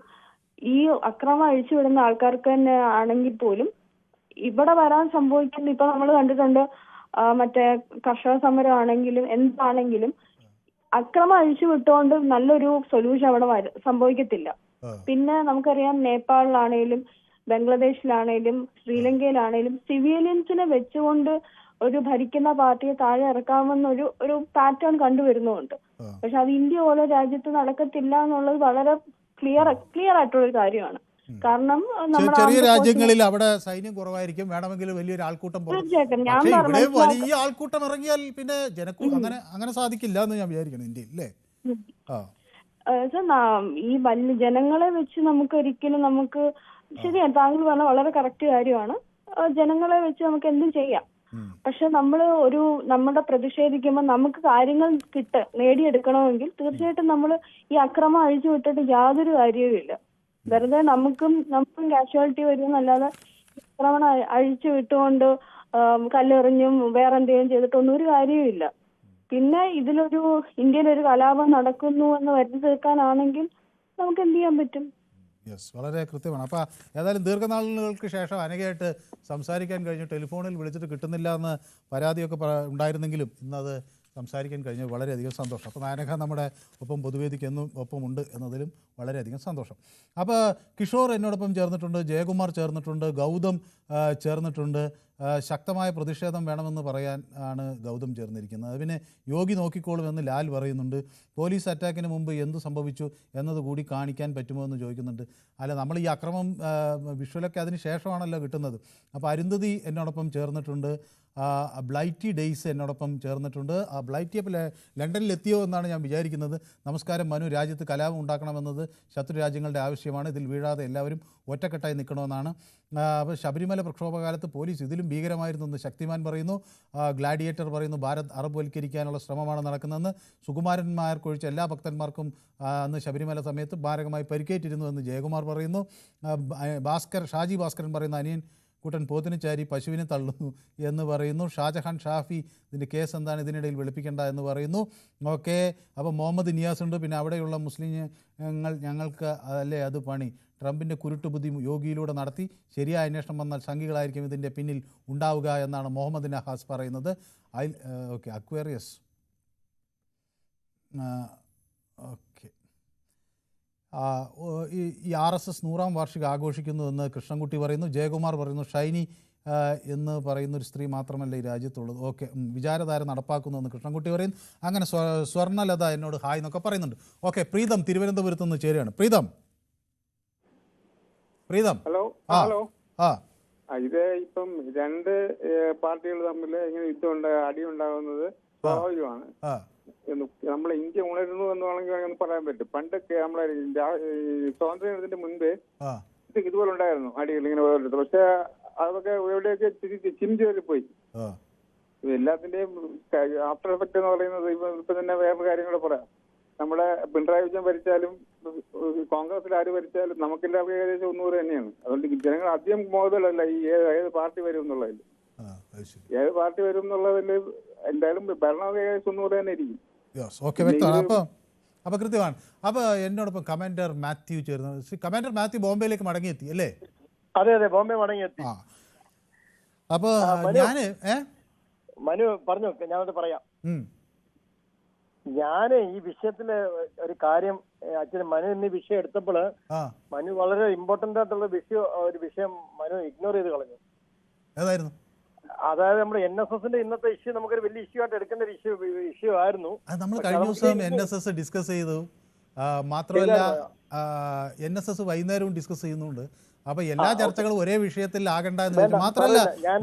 ഈ അക്രമം അഴിച്ചുവിടുന്ന ആൾക്കാർക്ക് തന്നെ ആണെങ്കിൽ പോലും ഇവിടെ വരാൻ സംഭവിക്കുന്നത്, ഇപ്പൊ നമ്മൾ കണ്ടിട്ടുണ്ട്, മറ്റേ കർഷക സമരം ആണെങ്കിലും എന്താണെങ്കിലും അക്രമം അഴിച്ചു വിട്ടുകൊണ്ട് നല്ലൊരു സൊല്യൂഷൻ അവിടെ സംഭവിക്കത്തില്ല. പിന്നെ നമുക്കറിയാം, നേപ്പാളിലാണേലും ബംഗ്ലാദേശിലാണേലും ശ്രീലങ്കയിലാണേലും സിവിലിയൻസിനെ വെച്ചുകൊണ്ട് ഒരു ഭരിക്കുന്ന പാർട്ടിയെ താഴെ ഇറക്കാമെന്ന ഒരു പാറ്റേൺ കണ്ടുവരുന്നുണ്ട്. പക്ഷെ അത് ഇന്ത്യ പോലെ രാജ്യത്ത് നടക്കത്തില്ല എന്നുള്ളത് വളരെ ക്ലിയർ ആയിട്ടുള്ള ഒരു കാര്യമാണ്. കാരണം ചെറിയ രാജ്യങ്ങളിൽ അവിടെ സൈന്യം കുറവായിരിക്കും, വേണമെങ്കിൽ വലിയൊരു ആൾക്കൂട്ടം, വലിയ ആൾക്കൂട്ടം ഇറങ്ങിയാൽ പിന്നെ അങ്ങനെ സാധിക്കില്ല എന്ന് ഞാൻ വിചാരിക്കണം ഇന്ത്യയിൽ അല്ലേ? ഈ വലിയ ജനങ്ങളെ വെച്ച് നമുക്ക് ഒരിക്കലും ശരിയാണ്, താങ്കൾ പറഞ്ഞ വളരെ കറക്റ്റ് കാര്യമാണ്. ജനങ്ങളെ വെച്ച് നമുക്ക് എന്തും ചെയ്യാം. പക്ഷെ നമ്മൾ നമ്മുടെ പ്രതിഷേധിക്കുമ്പോൾ നമുക്ക് കാര്യങ്ങൾ നേടിയെടുക്കണമെങ്കിൽ തീർച്ചയായിട്ടും നമ്മൾ ഈ അക്രമം അഴിച്ചു വിട്ടിട്ട് യാതൊരു കാര്യവുമില്ല. വെറുതെ നമുക്കും കാഷ്വാലിറ്റി വരുമെന്നല്ലാതെ ആക്രമണം അഴിച്ചു വിട്ടുകൊണ്ട് കല്ലെറിഞ്ഞും വേറെ എന്തെങ്കിലും ചെയ്തിട്ടൊന്നും ഒരു കാര്യവുമില്ല. പിന്നെ ഇതിലൊരു ഇന്ത്യയിലൊരു കലാപം നടക്കുന്നു എന്ന് വരുത്തി തീർക്കാനാണെങ്കിൽ നമുക്ക് എന്ത് ചെയ്യാൻ പറ്റും? യെസ്, വളരെ കൃത്യമാണ്. അപ്പോൾ ഏതായാലും ദീർഘനാളുകൾക്ക് ശേഷം അനഘയായിട്ട് സംസാരിക്കാൻ കഴിഞ്ഞു. ടെലിഫോണിൽ വിളിച്ചിട്ട് കിട്ടുന്നില്ല എന്ന് പരാതിയൊക്കെ ഉണ്ടായിരുന്നെങ്കിലും ഇന്നത് സംസാരിക്കാൻ കഴിഞ്ഞു. വളരെയധികം സന്തോഷം. അപ്പോൾ അനഘ നമ്മുടെ ഒപ്പം പൊതുവേദിക്ക് എന്നും ഒപ്പമുണ്ട് എന്നതിലും വളരെയധികം സന്തോഷം. അപ്പോൾ കിഷോർ എന്നോടൊപ്പം ചേർന്നിട്ടുണ്ട്, ജയകുമാർ ചേർന്നിട്ടുണ്ട്, ഗൗതം ചേർന്നിട്ടുണ്ട്. ശക്തമായ പ്രതിഷേധം വേണമെന്ന് പറയാൻ ആണ് ഗൗതം ചേർന്നിരിക്കുന്നത്. പിന്നെ യോഗി നോക്കിക്കോളുമെന്ന് ലാൽ പറയുന്നുണ്ട്. പോലീസ് അറ്റാക്കിന് മുമ്പ് എന്ത് സംഭവിച്ചു എന്നതുകൂടി കാണിക്കാൻ പറ്റുമോ എന്ന് ചോദിക്കുന്നുണ്ട്. അല്ല, നമ്മൾ ഈ അക്രമം വിഷ്വലൊക്കെ അതിന് ശേഷമാണല്ലോ കിട്ടുന്നത്. അപ്പോൾ അരുന്ധതി എന്നോടൊപ്പം ചേർന്നിട്ടുണ്ട്. ബ്ലൈറ്റി ഡേയ്സ് എന്നോടൊപ്പം ചേർന്നിട്ടുണ്ട്. ബ്ലൈറ്റി അപ്പോൾ ലണ്ടനിൽ എത്തിയോ എന്നാണ് ഞാൻ വിചാരിക്കുന്നത്. നമസ്കാരം മനു, രാജ്യത്ത് കലാപം ഉണ്ടാക്കണമെന്നത് ശത്രു രാജ്യങ്ങളുടെ ആവശ്യമാണ്. ഇതിൽ വീഴാതെ എല്ലാവരും ഒറ്റക്കെട്ടായി നിൽക്കണമെന്നാണ്. അപ്പോൾ ശബരിമല പ്രക്ഷോഭകാലത്ത് പോലീസ് ഇതിലും ഭീകരമായിരുന്നു എന്ന് ശക്തിമാൻ പറയുന്നു. ഗ്ലാഡിയേറ്റർ പറയുന്നു ഭാരത് അറബുവൽക്കരിക്കാനുള്ള ശ്രമമാണ് നടക്കുന്നതെന്ന്. സുകുമാരന്മാർക്കൊഴിച്ച് എല്ലാ ഭക്തന്മാർക്കും അന്ന് ശബരിമല സമയത്ത് മാരകമായി പരിക്കേറ്റിരുന്നു എന്ന് ജയകുമാർ പറയുന്നു. ഷാജി ഭാസ്കരൻ പറയുന്ന അനിയൻ കൂട്ടൻ പോത്തിന് ചാരി പശുവിനെ തള്ളുന്നു എന്ന് പറയുന്നു. ഷാജഹാൻ ഷാഫി ഇതിൻ്റെ കേസ് എന്താണ് ഇതിനിടയിൽ വെളുപ്പിക്കേണ്ട എന്ന് പറയുന്നു. ഓക്കെ, അപ്പോൾ മുഹമ്മദ് നിയാസ് ഉണ്ട്. പിന്നെ അവിടെയുള്ള ഞങ്ങൾക്ക് അല്ലേ അത് പണി. ട്രംപിൻ്റെ കുരുട്ടുബുദ്ധി യോഗിയിലൂടെ നടത്തി ശരിയായ അന്വേഷണം വന്നാൽ സംഘികളായിരിക്കും ഇതിൻ്റെ പിന്നിൽ ഉണ്ടാവുക എന്നാണ് മുഹമ്മദ് നഹാസ് പറയുന്നത്. Okay, Aquarius okay. ഈ RSS 100ാം വാർഷികം ആഘോഷിക്കുന്നുവെന്ന് കൃഷ്ണൻകുട്ടി പറയുന്നു. ജയകുമാർ പറയുന്നു ഷൈനി എന്ന് പറയുന്നൊരു സ്ത്രീ മാത്രമല്ല ഈ രാജ്യത്തുള്ളത്. ഓക്കെ, വിചാരധാര നടപ്പാക്കുന്നുവെന്ന് കൃഷ്ണൻകുട്ടി പറയുന്നു. അങ്ങനെ സ്വർണ്ണലത എന്നോട് ഹായ് എന്നൊക്കെ പറയുന്നുണ്ട്. ഓക്കെ, പ്രീതം തിരുവനന്തപുരത്ത് നിന്ന് ചേരുകയാണ്. പ്രീതം. ഹലോ. ഇത് ഇപ്പം രണ്ട് പാർട്ടികൾ തമ്മിൽ ഇങ്ങനെ യുദ്ധം അടി ഉണ്ടാകുന്നത് സ്വാഭാവികമാണ്. നമ്മളെ ഇന്ത്യ ഉണരുന്നു എന്ന് വേണമെങ്കിൽ പറയാൻ പറ്റും. പണ്ടൊക്കെ നമ്മളെ സ്വാതന്ത്ര്യത്തിന് മുൻപ് ഇതുപോലെ ഉണ്ടായിരുന്നു അടികൾ ഇങ്ങനെ ഓരോരുത്തർ. പക്ഷെ അതൊക്കെ എവിടെയൊക്കെ ചിന്തി വരെ പോയി. എല്ലാത്തിന്റെയും ആഫ്റ്റർ എഫക്ട് എന്ന് പറയുന്നത് ഇപ്പൊ തന്നെ വേറെ കാര്യങ്ങൾ പറയാം. നമ്മുടെ പിണറായി വിജയൻ ഭരിച്ചാലും കോൺഗ്രസിൽ ആര് ഭരിച്ചാലും നമുക്കെല്ലാവർക്കും ഏകദേശം 100 തന്നെയാണ്. അതുകൊണ്ട് ജനങ്ങൾ അധികം മോദലല്ല ഈ ഏത് പാർട്ടി വരും എന്നുള്ളതിൽ. ഏത് പാർട്ടി വരും എന്നുള്ളതിൽ എന്തായാലും ഭരണം ഏകദേശം 100 തന്നെ ഇരിക്കും. ഓക്കെ, വ്യക്തമാണ്. അപ്പോൾ കൃത്യമാണ്. അപ്പോൾ എന്നോടൊപ്പം കമാൻഡർ മാത്യു ചേർന്നു. കമാൻഡർ മാത്യു ബോംബെയിലേക്ക് മടങ്ങിയെത്തി അല്ലേ? അതെ, ബോംബെ മടങ്ങിയെത്തി. അപ്പോൾ മനു പറഞ്ഞു, ഞാനത് പറയാം. ഞാൻ ഈ വിഷയത്തില് ഒരു കാര്യം അച്ഛന് മനു ഇന്ന് വിഷയം എടുത്തപ്പോൾ മനു വളരെ ഇമ്പോർട്ടന്റ് ആയിട്ടുള്ള ഒരു വിഷയം മനു ഇഗ്നോർ ചെയ്ത് കളഞ്ഞു. ഏതായിരുന്നു? അതായത് നമ്മുടെ NSSന്റെ ഇന്നത്തെ ഇഷ്യൂ നമുക്കൊരു വലിയ ഇഷ്യൂ ആയിട്ട് എടുക്കേണ്ട ഒരു ഇഷ്യൂ ആയിരുന്നു. നമ്മൾ കഴിഞ്ഞ ദിവസം NSS ഡിസ്കസ് ചെയ്തു. മാത്രമല്ല NSS വൈകുന്നേരവും ഡിസ്കസ് ചെയ്യുന്നുണ്ട്. അപ്പോൾ എല്ലാ ചർച്ചകളും ഒരേ വിഷയത്തിൽ ആകണ്ട എന്ന് വെച്ചാൽ മാത്രമല്ല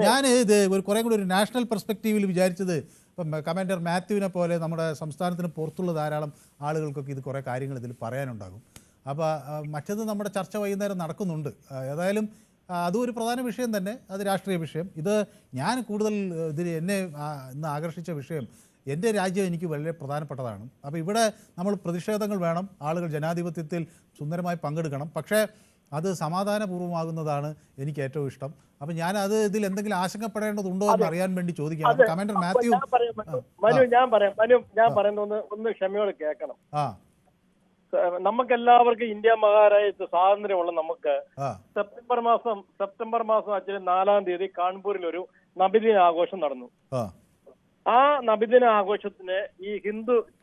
ഞാൻ ഇത് കുറേ കൂടി ഒരു നാഷണൽ പെർസ്പെക്റ്റീവിൽ വിചാരിച്ചത് ഇപ്പം കമാൻഡർ മാത്യുവിനെ പോലെ നമ്മുടെ സംസ്ഥാനത്തിന് പുറത്തുള്ള ധാരാളം ആളുകൾക്കൊക്കെ ഇത് കുറേ കാര്യങ്ങൾ ഇതിൽ പറയാനുണ്ടാകും. അപ്പോൾ മറ്റത് നമ്മുടെ ചർച്ച വൈകുന്നേരം നടക്കുന്നുണ്ട്. ഏതായാലും അതും ഒരു പ്രധാന വിഷയം തന്നെ, അത് രാഷ്ട്രീയ വിഷയം. ഇത് ഞാൻ കൂടുതൽ എന്നെ ഇന്ന് ആകർഷിച്ച വിഷയം എൻ്റെ രാജ്യം എനിക്ക് വളരെ പ്രധാനപ്പെട്ടതാണ്. അപ്പോൾ ഇവിടെ നമ്മൾ പ്രതിഷേധങ്ങൾ വേണം, ആളുകൾ ജനാധിപത്യത്തിൽ സുന്ദരമായി പങ്കെടുക്കണം. പക്ഷേ അത് സമാധാനപൂർവ്വമാകുന്നതാണ് എനിക്ക് ഏറ്റവും ഇഷ്ടം. അപ്പം ഞാനത് ഇതിൽ എന്തെങ്കിലും ആശങ്കപ്പെടേണ്ടതുണ്ടോ എന്ന് അറിയാൻ വേണ്ടി ചോദിക്കാം. കമാൻഡർ മാത്യു. ഞാൻ പറയുന്ന ഒന്ന് ക്ഷമയോടെ കേൾക്കണം. നമുക്കെല്ലാവർക്കും ഇന്ത്യ മഹാരാജ്യത്ത് സ്വാതന്ത്ര്യമുള്ള നമുക്ക് സെപ്റ്റംബർ മാസം ആക്ച്വലി 4-ാം തീയതി കാൺപൂരിൽ ഒരു നബിദിന ആഘോഷം നടന്നു. ആ നബിദിന ആഘോഷത്തിന് ഈ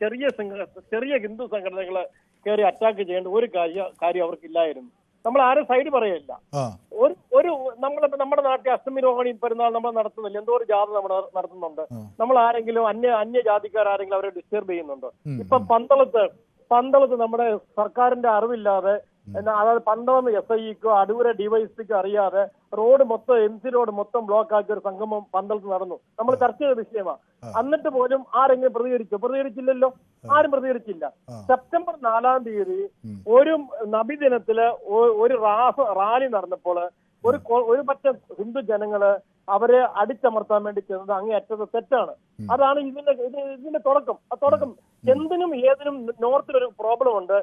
ചെറിയ ഹിന്ദു സംഘടനകള് കയറി അറ്റാക്ക് ചെയ്യേണ്ട ഒരു കാര്യം അവർക്കില്ലായിരുന്നു. നമ്മൾ ആരും സൈഡ് പറയില്ല. നമ്മുടെ നാട്ടിൽ അഷ്ടമി രോഹിണി പെരുന്നാൾ നമ്മൾ നടത്തുന്നില്ല, എന്തോ ഒരു ജാഥ നമ്മൾ നടത്തുന്നുണ്ട്. നമ്മൾ ആരെങ്കിലും അന്യ ജാതിക്കാരെങ്കിലും അവരെ ഡിസ്റ്റർബ് ചെയ്യുന്നുണ്ടോ? ഇപ്പൊ പന്തളത്ത് നമ്മുടെ സർക്കാരിന്റെ അറിവില്ലാതെ, അതായത് പന്തളം SIക്കോ അടൂര DYSPക്കോ അറിയാതെ റോഡ് മൊത്തം MC റോഡ് മൊത്തം ബ്ലോക്ക് ആക്കിയ ഒരു സംഗമം പന്തളത്ത് നടന്നു. നമ്മൾ ചർച്ച ചെയ്ത വിഷയമാണ്. എന്നിട്ട് പോലും ആരെങ്കിലും പ്രതികരിച്ചില്ലല്ലോ. ആരും പ്രതികരിച്ചില്ല. സെപ്റ്റംബർ 4-ാം തീയതി ഒരു നബിദിനത്തില് ഒരു റാലി നടന്നപ്പോൾ ഒരു പറ്റം ഹിന്ദു ജനങ്ങള് അവരെ അടിച്ചമർത്താൻ വേണ്ടി ചെയ്യുന്നത് അങ്ങേയറ്റത് തെറ്റാണ്. അതാണ് ഇതിന്റെ തുടക്കം. എന്തിനും ഏതിനും നോർത്തിലൊരു പ്രോബ്ലം ഉണ്ട്.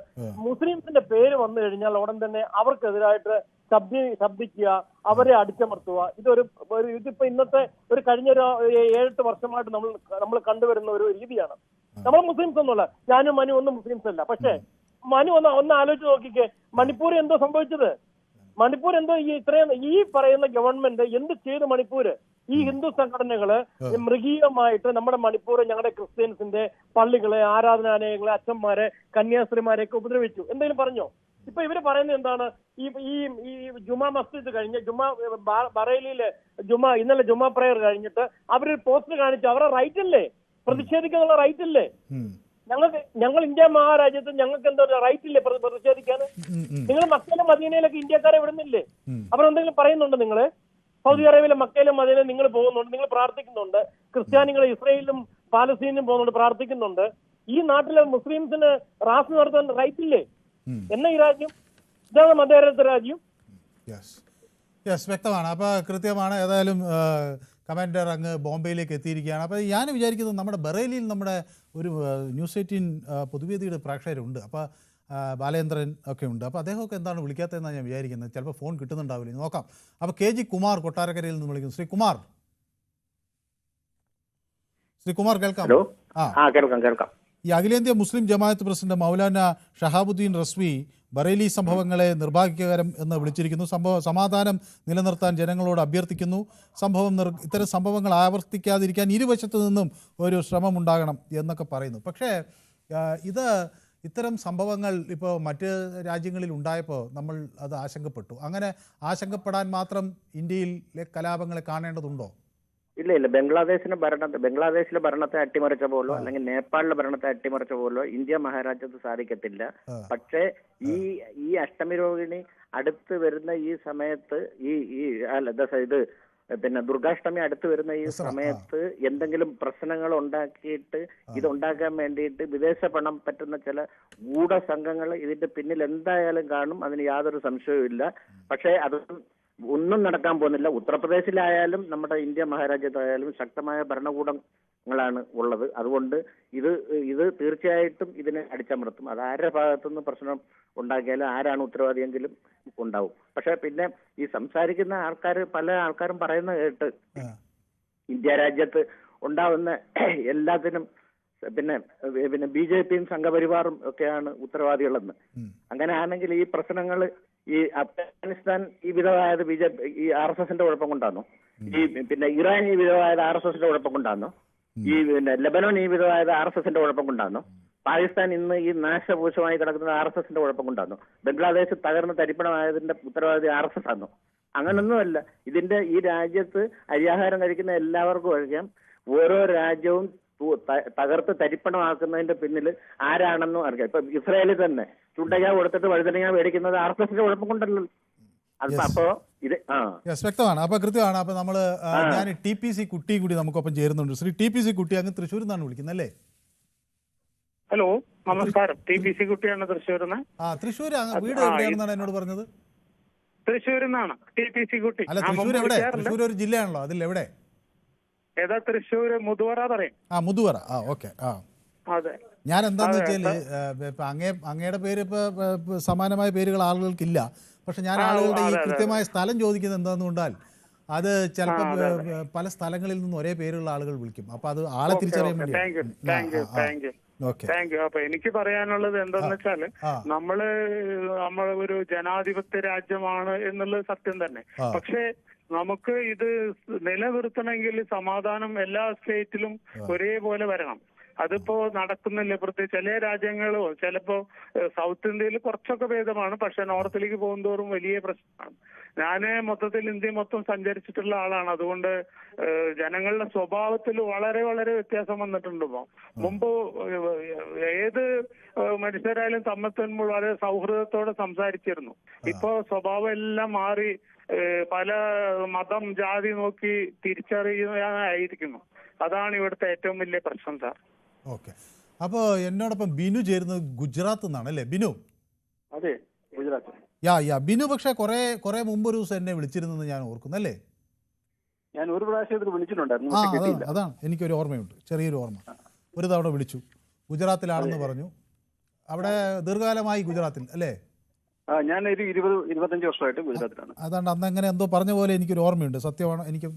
മുസ്ലിംസിന്റെ പേര് വന്നു കഴിഞ്ഞാൽ ഉടൻ തന്നെ അവർക്കെതിരായിട്ട് ശബ്ദിക്കുക, അവരെ അടിച്ചമർത്തുക. ഇതിപ്പോ ഇന്നത്തെ കഴിഞ്ഞ ഒരു 7-8 വർഷമായിട്ട് നമ്മൾ കണ്ടുവരുന്ന ഒരു രീതിയാണ്. നമ്മൾ മുസ്ലിംസ് ഒന്നുമല്ല, ഞാനും മനു ഒന്നും മുസ്ലിംസ് അല്ല. പക്ഷെ മനു ഒന്ന് ആലോചിച്ച് നോക്കിക്കേ, മണിപ്പൂർ എന്തോ സംഭവിച്ചത്? മണിപ്പൂർ എന്തോ ഈ പറയുന്ന ഗവൺമെന്റ് എന്ത് ചെയ്തു? മണിപ്പൂര് ഈ ഹിന്ദു സംഘടനകള് മൃഗീയമായിട്ട് നമ്മുടെ മണിപ്പൂർ ഞങ്ങളുടെ ക്രിസ്ത്യൻസിന്റെ പള്ളികളെ, ആരാധനാലയങ്ങളെ, അച്ഛന്മാരെ, കന്യാസ്ത്രീമാരെ ഒക്കെ ഉപദ്രവിച്ചു. എന്തെങ്കിലും പറഞ്ഞോ? ഇപ്പൊ ഇവര് പറയുന്നത് എന്താണ്? ഈ ജുമാ മസ്ജിദ് കഴിഞ്ഞ് ബറേലിയിലെ ഇന്നലെ ജുമാ പ്രയർ കഴിഞ്ഞിട്ട് അവര് പോസ്റ്റർ കാണിച്ചു. അവരുടെ റൈറ്റ് അല്ലേ പ്രതിഷേധിക്കാനുള്ള? റൈറ്റ് ഇല്ലേ? ഞങ്ങൾ ഇന്ത്യ മഹാരാജ്യത്ത് ഞങ്ങൾക്ക് എന്താ റൈറ്റ് ഇല്ലേ പ്രതിഷേധിക്കാൻ? നിങ്ങൾ മക്കയിലും മദീനയിലൊക്കെ ഇന്ത്യക്കാരെ വിടുന്നില്ലേ? അവരെന്തെങ്കിലും പറയുന്നുണ്ട്? നിങ്ങള് സൗദി അറേബ്യയിലെ മക്കയിലും മദീനയിലും നിങ്ങൾ പോകുന്നുണ്ട്, നിങ്ങൾ പ്രാർത്ഥിക്കുന്നുണ്ട്. ക്രിസ്ത്യാനികൾ ഇസ്രയേലിലും പാലസ്തീനിലും പോകുന്നുണ്ട്, പ്രാർത്ഥിക്കുന്നുണ്ട്. ഈ നാട്ടിലെ മുസ്ലിംസിന് റാസ് നടത്താൻ റൈറ്റ് ഇല്ലേ? എന്നാ ഈ രാജ്യം? ഇതാണ് മതേതര രാജ്യം. വ്യക്തമാണ്. അപ്പോൾ കൃത്യമാണ്. ഏതായാലും കമാൻഡർ അങ്ങ് ബോംബെയിലേക്ക് എത്തിയിരിക്കുകയാണ്. അപ്പോൾ ഞാൻ വിചാരിക്കുന്നത് നമ്മുടെ ബറേലിയിൽ നമ്മുടെ ഒരു ന്യൂസ് 18 പൊതുവേദിയുടെ പ്രേക്ഷകരുണ്ട്. അപ്പോൾ ബാലേന്ദ്രൻ ഒക്കെ ഉണ്ട്. അപ്പോൾ അദ്ദേഹമൊക്കെ എന്താണ് വിളിക്കാത്തതെന്നാണ് ഞാൻ വിചാരിക്കുന്നത്. ചിലപ്പോൾ ഫോൺ കിട്ടുന്നുണ്ടാവില്ല, നോക്കാം. അപ്പോൾ KG കുമാർ കൊട്ടാരക്കരയിൽ നിന്ന് വിളിക്കുന്നു. ശ്രീ കുമാർ കേൾക്കാം? കേൾക്കാം. ഈ അഖിലേന്ത്യാ മുസ്ലിം ജമാഅത്ത് പ്രസിഡന്റ് മൗലാന ഷഹാബുദ്ദീൻ റസ്വി ബറേലി സംഭവങ്ങളെ നിർഭാഗ്യകരം എന്ന് വിളിച്ചിരിക്കുന്നു. സമാധാനം നിലനിർത്താൻ ജനങ്ങളോട് അഭ്യർത്ഥിക്കുന്നു. ഇത്തരം സംഭവങ്ങൾ ആവർത്തിക്കാതിരിക്കാൻ ഇരുവശത്തു നിന്നും ഒരു ശ്രമമുണ്ടാകണം എന്നൊക്കെ പറയുന്നു. പക്ഷേ ഇത്തരം സംഭവങ്ങൾ ഇപ്പോൾ മറ്റ് രാജ്യങ്ങളിൽ ഉണ്ടായപ്പോൾ നമ്മൾ അത് ആശങ്കപ്പെട്ടു. അങ്ങനെ ആശങ്കപ്പെടാൻ മാത്രം ഇന്ത്യയിലെ കലാപങ്ങളെ കാണേണ്ടതുണ്ടോ? ഇല്ല. ബംഗ്ലാദേശിലെ ഭരണത്തെ അട്ടിമറിച്ച പോലോ അല്ലെങ്കിൽ നേപ്പാളിലെ ഭരണത്തെ അട്ടിമറിച്ച പോലോ ഇന്ത്യ മഹാരാജ്യത്ത് സാധിക്കത്തില്ല. പക്ഷേ ഈ അഷ്ടമി രോഹിണി അടുത്ത് വരുന്ന ഈ സമയത്ത് ദുർഗാഷ്ടമി അടുത്ത് വരുന്ന ഈ സമയത്ത് എന്തെങ്കിലും പ്രശ്നങ്ങൾ ഉണ്ടാക്കിയിട്ട് ഇതുണ്ടാക്കാൻ വേണ്ടിയിട്ട് വിദേശ പണം പറ്റുന്ന ചില ഗൂഢസംഘങ്ങൾ ഇതിന്റെ പിന്നിൽ എന്തായാലും കാണും. അതിന് യാതൊരു സംശയവും ഇല്ല. പക്ഷേ ഒന്നും നടക്കാൻ പോകുന്നില്ല. ഉത്തർപ്രദേശിലായാലും നമ്മുടെ ഇന്ത്യ മഹാരാജ്യത്തായാലും ശക്തമായ ഭരണകൂടങ്ങളാണ് ഉള്ളത്. അതുകൊണ്ട് ഇത് തീർച്ചയായിട്ടും ഇതിനെ അടിച്ചമർത്തും. അത് ആരുടെ ഭാഗത്തുനിന്ന് പ്രശ്നം ഉണ്ടാക്കിയാലും ആരാണ് ഉത്തരവാദിയെങ്കിലും ഉണ്ടാവും. പക്ഷെ പിന്നെ ഈ സംസാരിക്കുന്ന പല ആൾക്കാരും പറയുന്ന കേട്ട് ഇന്ത്യ രാജ്യത്ത് ഉണ്ടാവുന്ന എല്ലാത്തിനും പിന്നെ BJPയും സംഘപരിവാറും ഒക്കെയാണ് ഉത്തരവാദികളെന്ന്. അങ്ങനെ ആണെങ്കിൽ ഈ പ്രശ്നങ്ങൾ ഈ അഫ്ഗാനിസ്ഥാൻ ഈ വിധമായത് ഈ RSSന്റെ കുഴപ്പം കൊണ്ടാണോ? പിന്നെ ഇറാൻ ഈ വിധമായത് RSSന്റെ കുഴപ്പം കൊണ്ടാണോ? ലെബനോൻ ഈ വിധമായത് RSSന്റെ കുഴപ്പം കൊണ്ടാണോ? പാകിസ്ഥാൻ ഇന്ന് ഈ നാശപൂശമായി കിടക്കുന്നത് RSSന്റെ കുഴപ്പം കൊണ്ടാണോ? ബംഗ്ലാദേശ് തകർന്ന് തരിപ്പണമായതിന്റെ ഉത്തരവാദി RSS ആണോ? അങ്ങനൊന്നുമല്ല. ഈ രാജ്യത്ത് അരിയാഹാരം കഴിക്കുന്ന എല്ലാവർക്കും അറിയാം ഓരോ രാജ്യവും തകർത്ത് തരിപ്പണമാക്കുന്നതിന്റെ പിന്നിൽ ആരാണെന്നും അറിയാം. ഇപ്പൊ ഇസ്രായേലിൽ തന്നെ ചുണ്ടയ്യ കൊടുത്തിട്ട് വഴുതനങ്ങ മേടിക്കുന്നത് RSSന്റെ കുഴപ്പം കൊണ്ടല്ലോ. അപ്പോ വ്യക്തമാണ്. അപ്പൊ കൃത്യമാണ്. അപ്പൊ നമ്മള് ഞാൻ TPC കുട്ടി കൂടി നമുക്കൊപ്പം ചേരുന്നുണ്ട്. ശ്രീ TPC കുട്ടി, അങ്ങ് തൃശ്ശൂരിൽ നിന്നാണ് വിളിക്കുന്നത് അല്ലേ? ഹലോ, നമസ്കാരം. TPC കുട്ടിയാണ് തൃശ്ശൂരിൽ നിന്ന്. തൃശ്ശൂർ വീട് എവിടെയാണെന്നാണ് എന്നോട് പറഞ്ഞത്? തൃശ്ശൂരിൽ നിന്നാണ് TPC കുട്ടി. അല്ല, തൃശ്ശൂർ എവിടെ? തൃശ്ശൂർ ഒരു ജില്ലയാണല്ലോ, അതിൽ എവിടെ? ഏതാ? തൃശ്ശൂര് മുതുവറ പറയും. മുതുവറ. ഓക്കെ. അതെ. ഞാൻ എന്താന്ന് വെച്ചാല് ഇപ്പൊ അങ്ങയുടെ പേര് ഇപ്പൊ സമാനമായ പേരുകൾ ആളുകൾക്കില്ല. പക്ഷെ ഞാൻ ആളുകളുടെ ഈ കൃത്യമായ സ്ഥലം ചോദിക്കുന്നത് എന്താന്ന് കൊണ്ടാൽ അത് ചിലപ്പോൾ പല സ്ഥലങ്ങളിൽ നിന്നും ഒരേ പേരുള്ള ആളുകൾ വിളിക്കും. അപ്പൊ അത് ആളെ തിരിച്ചറിയാൻ വേണ്ടി. അപ്പൊ എനിക്ക് പറയാനുള്ളത് എന്താന്ന് വെച്ചാല് നമ്മള് ഒരു ജനാധിപത്യ രാജ്യമാണ് എന്നുള്ളത് സത്യം തന്നെ. പക്ഷേ നമുക്ക് ഇത് നിലനിർത്തണമെങ്കിൽ സമാധാനം എല്ലാ സ്റ്റേറ്റിലും ഒരേപോലെ വരണം. അതിപ്പോ നടക്കുന്നില്ല. പ്രത്യേകിച്ച് ചില രാജ്യങ്ങളോ ചിലപ്പോ സൗത്ത് ഇന്ത്യയിൽ കുറച്ചൊക്കെ ഭേദമാണ്. പക്ഷെ നോർത്തിലേക്ക് പോകുന്തോറും വലിയ പ്രശ്നമാണ്. ഞാന് മൊത്തത്തിൽ ഇന്ത്യ മൊത്തം സഞ്ചരിച്ചിട്ടുള്ള ആളാണ്. അതുകൊണ്ട് ജനങ്ങളുടെ സ്വഭാവത്തിൽ വളരെ വളരെ വ്യത്യാസം വന്നിട്ടുണ്ട്. മുമ്പ് ഏത് മനുഷ്യരായാലും തമ്മിൽ വളരെ സൗഹൃദത്തോടെ സംസാരിച്ചിരുന്നു. ഇപ്പോ സ്വഭാവം എല്ലാം മാറി പല മതം ജാതി നോക്കി തിരിച്ചറിയാനായിരിക്കുന്നു. അതാണ് ഇവിടുത്തെ ഏറ്റവും വലിയ പ്രശ്നം സാർ. ഓക്കെ. അപ്പോൾ എന്നോടൊപ്പം ബിനു ചേരുന്നത് ഗുജറാത്ത് നിന്നാണ് അല്ലേ? ബിനു, അതെ, ഗുജറാത്ത്. ബിനു പക്ഷേ കുറെ മുമ്പ് ഒരു ദിവസം എന്നെ വിളിച്ചിരുന്നെന്ന് ഞാൻ ഓർക്കുന്നല്ലേ? ഞാൻ ഒരു പ്രാവശ്യം വിളിച്ചിട്ടുണ്ടായിരുന്നു. അതാണ് എനിക്കൊരു ഓർമ്മയുണ്ട്, ചെറിയൊരു ഓർമ്മ. ഒരു തവണ വിളിച്ചു, ഗുജറാത്തിലാണെന്ന് പറഞ്ഞു. അവിടെ ദീർഘകാലമായി ഗുജറാത്തിൽ അല്ലേ? ഞാൻ ഒരു 20-25 വർഷമായിട്ട് ഗുജറാത്തിലാണ്. അതാണ്ട് അന്ന് അങ്ങനെ എന്തോ പറഞ്ഞ പോലെ എനിക്കൊരു ഓർമ്മയുണ്ട്. സത്യമാണ്. എനിക്ക്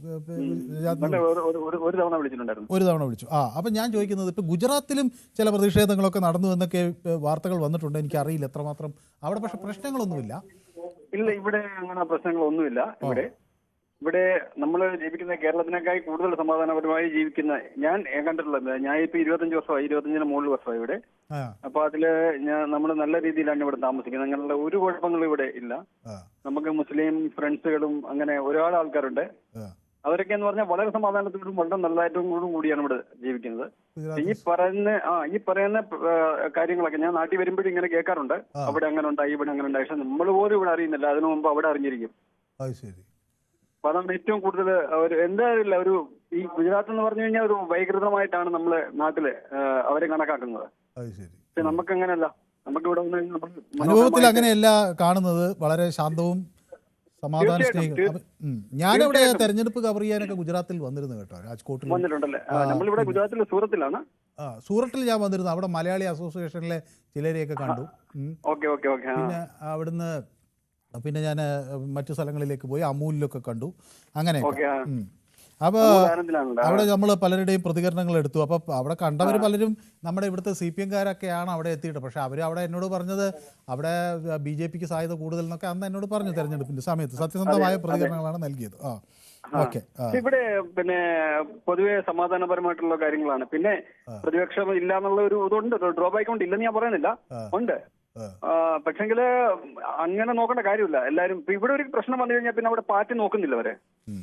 ഒരു തവണ വിളിച്ചിട്ടുണ്ടായിരുന്നു. ഒരു തവണ വിളിച്ചു. അപ്പം ഞാൻ ചോദിക്കുന്നത്, ഇപ്പം ഗുജറാത്തിലും ചില പ്രതിഷേധങ്ങളൊക്കെ നടന്നു എന്നൊക്കെ വാർത്തകൾ വന്നിട്ടുണ്ട്. എനിക്കറിയില്ല എത്രമാത്രം അവിടെ, പക്ഷെ പ്രശ്നങ്ങളൊന്നുമില്ല. ഇല്ല, ഇവിടെ അങ്ങനെ പ്രശ്നങ്ങളൊന്നുമില്ല. ഇവിടെ നമ്മൾ ജീവിക്കുന്ന കേരളത്തിനേക്കായി കൂടുതൽ സമാധാനപരമായി ജീവിക്കുന്ന ഞാൻ കണ്ടിട്ടുള്ളത്. ഞാൻ ഇപ്പൊ 25 വർഷമായി, 25-ന് മുകളിൽ വർഷമായി ഇവിടെ. അപ്പൊ അതില് നമ്മൾ നല്ല രീതിയിലാണ് ഇവിടെ താമസിക്കുന്നത്. അങ്ങനെയുള്ള ഒരു കുഴപ്പങ്ങളും ഇവിടെ ഇല്ല. നമുക്ക് മുസ്ലിം ഫ്രണ്ട്സുകളും അങ്ങനെ ഒരുപാട് ആൾക്കാരുണ്ട്. അവരൊക്കെ എന്ന് പറഞ്ഞാൽ വളരെ സമാധാനത്തോടും വളരെ നല്ലതായിട്ടും കൂടിയാണ് ഇവിടെ ജീവിക്കുന്നത്. ഈ പറയുന്ന കാര്യങ്ങളൊക്കെ ഞാൻ നാട്ടിൽ വരുമ്പോഴും ഇങ്ങനെ കേൾക്കാറുണ്ട്. അവിടെ അങ്ങനെ ഉണ്ടായി, ഇവിടെ അങ്ങനെ ഉണ്ടായി. പക്ഷെ നമ്മൾ പോലും ഇവിടെ അറിയുന്നില്ല. അതിനു മുമ്പ് അവിടെ അറിഞ്ഞിരിക്കും. അപ്പൊ അതാണ് ഏറ്റവും കൂടുതൽ എന്താ ഒരു ഈ ഗുജറാത്ത് എന്ന് പറഞ്ഞു കഴിഞ്ഞാൽ ഒരു വൈകൃതമായിട്ടാണ് നമ്മളെ നാട്ടില് അവരെ കണക്കാക്കുന്നത്. പക്ഷെ നമുക്ക് അങ്ങനെയല്ല. നമുക്ക് ഇവിടെ അനുഭവത്തിൽ അങ്ങനെയല്ല കാണുന്നത്. വളരെ ശാന്തവും സമാധാന സ്നേഹികളും. ഞാനിവിടെ തെരഞ്ഞെടുപ്പ് കവർ ചെയ്യാനൊക്കെ ഗുജറാത്തിൽ വന്നിരുന്നു കേട്ടോ, രാജ്കോട്ടിൽ വന്നിട്ടുണ്ടല്ലേ? നമ്മളിവിടെ ഗുജറാത്തിലെ സൂറത്തിലാണ്. സൂറത്തിൽ ഞാൻ വന്നിരുന്നു. അവിടെ മലയാളി അസോസിയേഷനിലെ ചിലരെയൊക്കെ കണ്ടു. പിന്നെ ഞാൻ മറ്റു സ്ഥലങ്ങളിലേക്ക് പോയി, അമൂലിലൊക്കെ കണ്ടു. അങ്ങനെയൊക്കെ. അപ്പോൾ അവിടെ നമ്മൾ പലരുടെയും പ്രതികരണങ്ങൾ എടുത്തു. അപ്പോൾ അവിടെ കണ്ടവർ പലരും നമ്മുടെ ഇവിടുത്തെ CPM-കാരൊക്കെയാണ് അവിടെ എത്തിയിട്ട്. പക്ഷെ അവർ അവിടെ എന്നോട് പറഞ്ഞത് അവിടെ BJPക്ക് സാധ്യത കൂടുതൽ എന്നൊക്കെ അന്ന് എന്നോട് പറഞ്ഞു. തെരഞ്ഞെടുപ്പിന്റെ സമയത്ത് സത്യസന്ധമായ പ്രതികരണങ്ങളാണ് നൽകിയത്. ഇവിടെ പിന്നെ പൊതുവെ സമാധാനപരമായിട്ടുള്ള കാര്യങ്ങളാണ്. പിന്നെ പ്രതിപക്ഷം ഇല്ല എന്നുള്ള ഒരു ഇതുണ്ട്, ഡ്രോബാക്ക് കൊണ്ട് ഇല്ലെന്ന് ഞാൻ പറയുന്നില്ല, ഉണ്ട്. പക്ഷെങ്കില് അങ്ങനെ നോക്കേണ്ട കാര്യമില്ല. എല്ലാരും ഇവിടെ ഒരു പ്രശ്നം വന്നു കഴിഞ്ഞാൽ പിന്നെ അവിടെ പാർട്ടി നോക്കുന്നില്ല.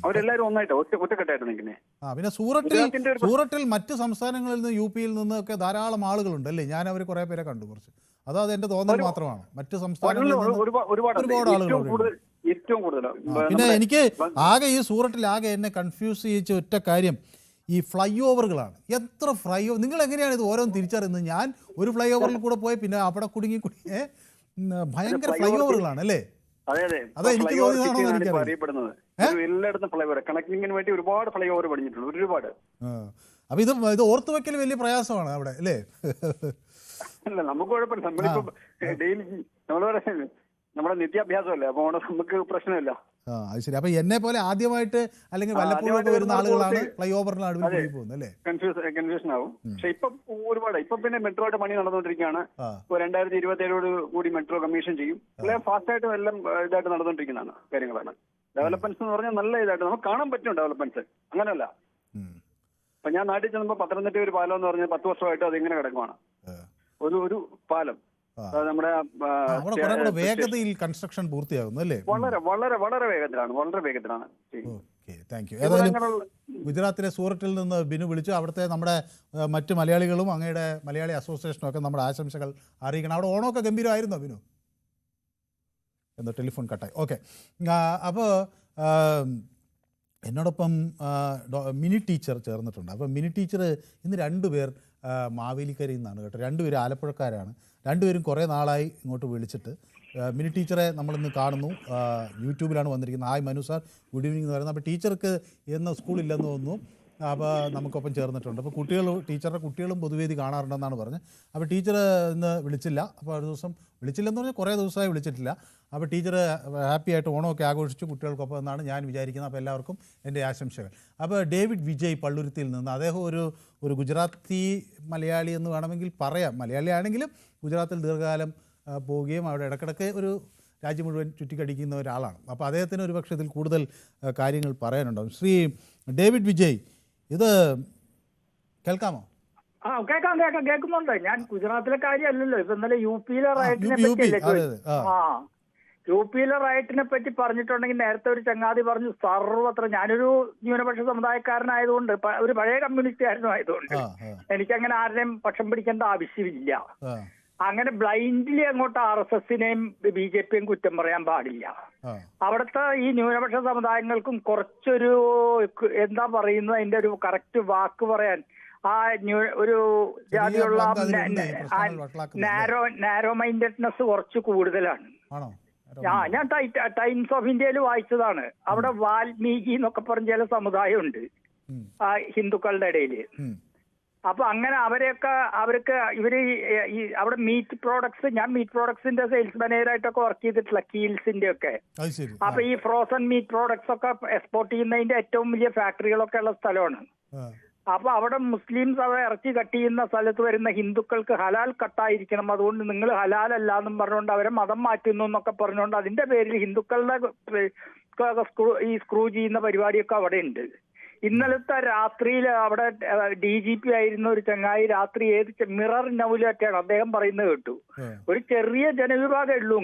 അവരെല്ലാരും ഒന്നായിട്ട് ഒറ്റക്കെട്ടായിട്ട് നിൽക്കുന്നേ. പിന്നെ സൂറത്തിൽ മറ്റ് സംസ്ഥാനങ്ങളിൽ നിന്ന്, UP-യിൽ നിന്നൊക്കെ ധാരാളം ആളുകളുണ്ട് അല്ലേ? ഞാൻ അവർ കുറെ പേരെ കണ്ടു. കുറച്ച് അത് എന്റെ തോന്നൽ മാത്രമാണ്. മറ്റ് സംസ്ഥാനങ്ങളിൽ ഒരുപാട് ആളുകളുണ്ട്. പിന്നെ എനിക്ക് ആകെ ഈ സൂറത്തിൽ എന്നെ കൺഫ്യൂസ് ചെയ്യിച്ച ഒറ്റ കാര്യം ഈ ഫ്ലൈ ഓവറുകളാണ്. എത്ര നിങ്ങൾ എങ്ങനെയാണ് ഇത് ഓരോന്ന് തിരിച്ചറിയുന്നത്? ഞാൻ ഒരു ഫ്ലൈ ഓവറിൽ കൂടെ പോയി, പിന്നെ അവിടെ കുടുങ്ങി ഭയങ്കര ഫ്ലൈ ഓവറുകളാണ് അല്ലേ? അതെ, എനിക്ക് തോന്നിയതാണോ അറിയപ്പെടുന്നത്. എല്ലായിടത്തും ഫ്ലൈ ഓവർ കണക്ടിങ്ങിന് വേണ്ടി ഒരുപാട് ഫ്ലൈ ഓവർ പണിഞ്ഞിട്ടുണ്ട്, ഒരുപാട്. അപ്പൊ ഇത് ഓർത്തു വെക്കൽ വലിയ പ്രയാസമാണ് അവിടെ അല്ലേ? അല്ല, നമുക്ക് കുഴപ്പമില്ല. നമ്മളിപ്പോ ഡെയിലി നമ്മുടെ നിത്യാഭ്യാസമല്ലേ, അപ്പൊ നമുക്ക് പ്രശ്നമില്ല. അത് ശരി. അപ്പൊ എന്നെ പോലെ ആദ്യമായിട്ട് അല്ലെങ്കിൽ വല്ലപ്പോഴും വരുന്ന ആളുകളാണ് ഫ്ലൈ ഓവറിന് നടുവിൽ പോകുന്നത് അല്ലേ? കൺഫ്യൂഷൻ ആവും. പക്ഷെ ഇപ്പൊ ഒരുപാട് പിന്നെ മെട്രോയുടെ പണി നടന്നുകൊണ്ടിരിക്കുകയാണ്. 2027 കൂടി മെട്രോ കമ്മീഷൻ ചെയ്യും. എല്ലാം ഫാസ്റ്റ് ആയിട്ട് എല്ലാം ഇതായിട്ട് നടന്നുകൊണ്ടിരിക്കുന്നതാണ് കാര്യങ്ങളാണ്. ഡെവലപ്മെന്റ്സ് എന്ന് പറഞ്ഞാൽ നല്ല ഇതായിട്ട് നമുക്ക് കാണാൻ പറ്റും ഡെവലപ്മെന്റ്സ്. അങ്ങനെയല്ല, ഇപ്പൊ ഞാൻ നാട്ടിൽ ചെന്നപ്പോ പത്തനംതിട്ട ഒരു പാലം എന്ന് പറഞ്ഞാൽ 10 വർഷമായിട്ട് അത് ഇങ്ങനെ കിടക്കുവാണ്. ഒരു പാലം നമ്മുടെ വേഗതയിൽ കൺസ്ട്രക്ഷൻ പൂർത്തിയാകുന്നു അല്ലേ? വളരെ വളരെ വളരെ വേഗത്തിലാണ്. ഗുജറാത്തിലെ സൂറത്തിൽ നിന്ന് ബിനു വിളിച്ചു. അവിടുത്തെ നമ്മുടെ മറ്റു മലയാളികളും അങ്ങയുടെ മലയാളി അസോസിയേഷനും ഒക്കെ നമ്മുടെ ആശംസകൾ അറിയിക്കണം. അവിടെ ഓണമൊക്കെ ഗംഭീരമായിരുന്നോ ബിനു? എന്തോ ടെലിഫോൺ കട്ടായി. ഓക്കെ. അപ്പോൾ എന്നോടൊപ്പം മിനി ടീച്ചർ ചേർന്നിട്ടുണ്ട്. അപ്പോൾ മിനി ടീച്ചർ ഇന്ന് 2 പേർ മാവേലിക്കരയിൽ നിന്നാണ് കേട്ടോ. 2 പേരും ആലപ്പുഴക്കാരാണ്. 2 പേരും കുറേ നാളായി ഇങ്ങോട്ട് വിളിച്ചിട്ട്. മിനി ടീച്ചറെ നമ്മളിന്ന് കാണുന്നു, യൂട്യൂബിലാണ് വന്നിരിക്കുന്നത്. Hi Manu sir, good evening എന്ന് പറയുന്നത്. അപ്പോൾ ടീച്ചർക്ക് ഇന്ന് സ്കൂളില്ലെന്ന് തോന്നുന്നു. അപ്പോൾ നമുക്കൊപ്പം ചേർന്നിട്ടുണ്ട്. അപ്പോൾ ടീച്ചറുടെ കുട്ടികളും പൊതുവേദി കാണാറുണ്ടെന്നാണ് പറഞ്ഞത്. അപ്പോൾ ടീച്ചർ ഇന്ന് വിളിച്ചില്ല. അപ്പോൾ ഒരു ദിവസം വിളിച്ചില്ലെന്ന് പറഞ്ഞാൽ കുറേ ദിവസമായി വിളിച്ചിട്ടില്ല. അപ്പോൾ ടീച്ചർ ഹാപ്പി ആയിട്ട് ഓണമൊക്കെ ആഘോഷിച്ചു കുട്ടികൾക്കൊപ്പം എന്നാണ് ഞാൻ വിചാരിക്കുന്നത്. അപ്പോൾ എല്ലാവർക്കും എൻ്റെ ആശംസകൾ. അപ്പോൾ ഡേവിഡ് വിജയ് പള്ളുരുത്തിയിൽ നിന്ന്, അദ്ദേഹം ഒരു ഗുജറാത്തി മലയാളി എന്ന് വേണമെങ്കിൽ പറയാം. മലയാളി ആണെങ്കിലും ഗുജറാത്തിൽ ദീർഘകാലം പോവുകയും അവിടെ ഇടയ്ക്കിടയ്ക്ക് ഒരു രാജ്യം മുഴുവൻ ചുറ്റിക്കടിക്കുന്ന ഒരാളാണ്. അപ്പോൾ അദ്ദേഹത്തിന് ഒരു പക്ഷേ ഇതിൽ കൂടുതൽ കാര്യങ്ങൾ പറയാനുണ്ടാവും. ശ്രീ ഡേവിഡ് വിജയ്, ഇത് കേൾക്കാമോ? കേൾക്കുന്നുണ്ട്. ഞാൻ ഗുജറാത്തിലെ കാര്യമല്ലല്ലോ, ഇപ്പൊ ഇന്നലെ യുപിയിലെ റൈറ്റിനെ പറ്റി പറഞ്ഞിട്ടുണ്ടെങ്കിൽ നേരത്തെ ഒരു ചങ്ങാതി പറഞ്ഞു സർവത്ര. ഞാനൊരു ന്യൂനപക്ഷ സമുദായക്കാരനായതുകൊണ്ട്, ഒരു പഴയ കമ്മ്യൂണിസ്റ്റുകാരനും ആയതുകൊണ്ട് എനിക്കങ്ങനെ ആരുടെയും പക്ഷം പിടിക്കേണ്ട ആവശ്യമില്ല. അങ്ങനെ ബ്ലൈൻഡ്ലി അങ്ങോട്ട് RSSനെയും BJPയും കുറ്റം പറയാൻ പാടില്ല. അവിടുത്തെ ഈ ന്യൂനപക്ഷ സമുദായങ്ങൾക്കും കുറച്ചൊരു എന്താ പറയുന്നത്, അതിന്റെ ഒരു കറക്റ്റ് വാക്ക് പറയാൻ ഒരു ജാതിയുള്ള നാരോ മൈൻഡഡ്നെസ് കുറച്ച് കൂടുതലാണ്. ഞാൻ ടൈംസ് ഓഫ് ഇന്ത്യയിൽ വായിച്ചതാണ്. അവിടെ വാൽമീകി എന്നൊക്കെ പറഞ്ഞ ചില സമുദായമുണ്ട് ഹിന്ദുക്കളുടെ ഇടയിൽ. അപ്പൊ അങ്ങനെ അവർക്ക് ഇവര് ഈ അവിടെ മീറ്റ് പ്രോഡക്ട്സ്, ഞാൻ മീറ്റ് പ്രോഡക്ട്സിന്റെ സെയിൽസ് മാനേജറായിട്ടൊക്കെ വർക്ക് ചെയ്തിട്ടില്ല, കീൽസിന്റെ ഒക്കെ. അപ്പൊ ഈ ഫ്രോസൺ മീറ്റ് പ്രോഡക്ട്സ് ഒക്കെ എക്സ്പോർട്ട് ചെയ്യുന്നതിന്റെ ഏറ്റവും വലിയ ഫാക്ടറികളൊക്കെ ഉള്ള സ്ഥലമാണ്. അപ്പൊ അവിടെ മുസ്ലിംസ് അവ ഇറച്ചി കട്ട് ചെയ്യുന്ന സ്ഥലത്ത് വരുന്ന ഹിന്ദുക്കൾക്ക് ഹലാൽ കട്ടായിരിക്കണം, അതുകൊണ്ട് നിങ്ങൾ ഹലാലല്ല എന്നും പറഞ്ഞുകൊണ്ട് അവരെ മതം മാറ്റുന്നു എന്നൊക്കെ പറഞ്ഞുകൊണ്ട് അതിന്റെ പേരിൽ ഹിന്ദുക്കളുടെ ഈ സ്ക്രൂ ചെയ്യുന്ന പരിപാടിയൊക്കെ അവിടെ ഉണ്ട്. ഇന്നലത്തെ രാത്രിയിൽ അവിടെ DGP ആയിരുന്ന ഒരു ചങ്ങായി രാത്രി മിറർ നൗലറ്റാണ് അദ്ദേഹം പറയുന്നത് കേട്ടു. ഒരു ചെറിയ ജനവിഭാഗമേ ഉള്ളൂ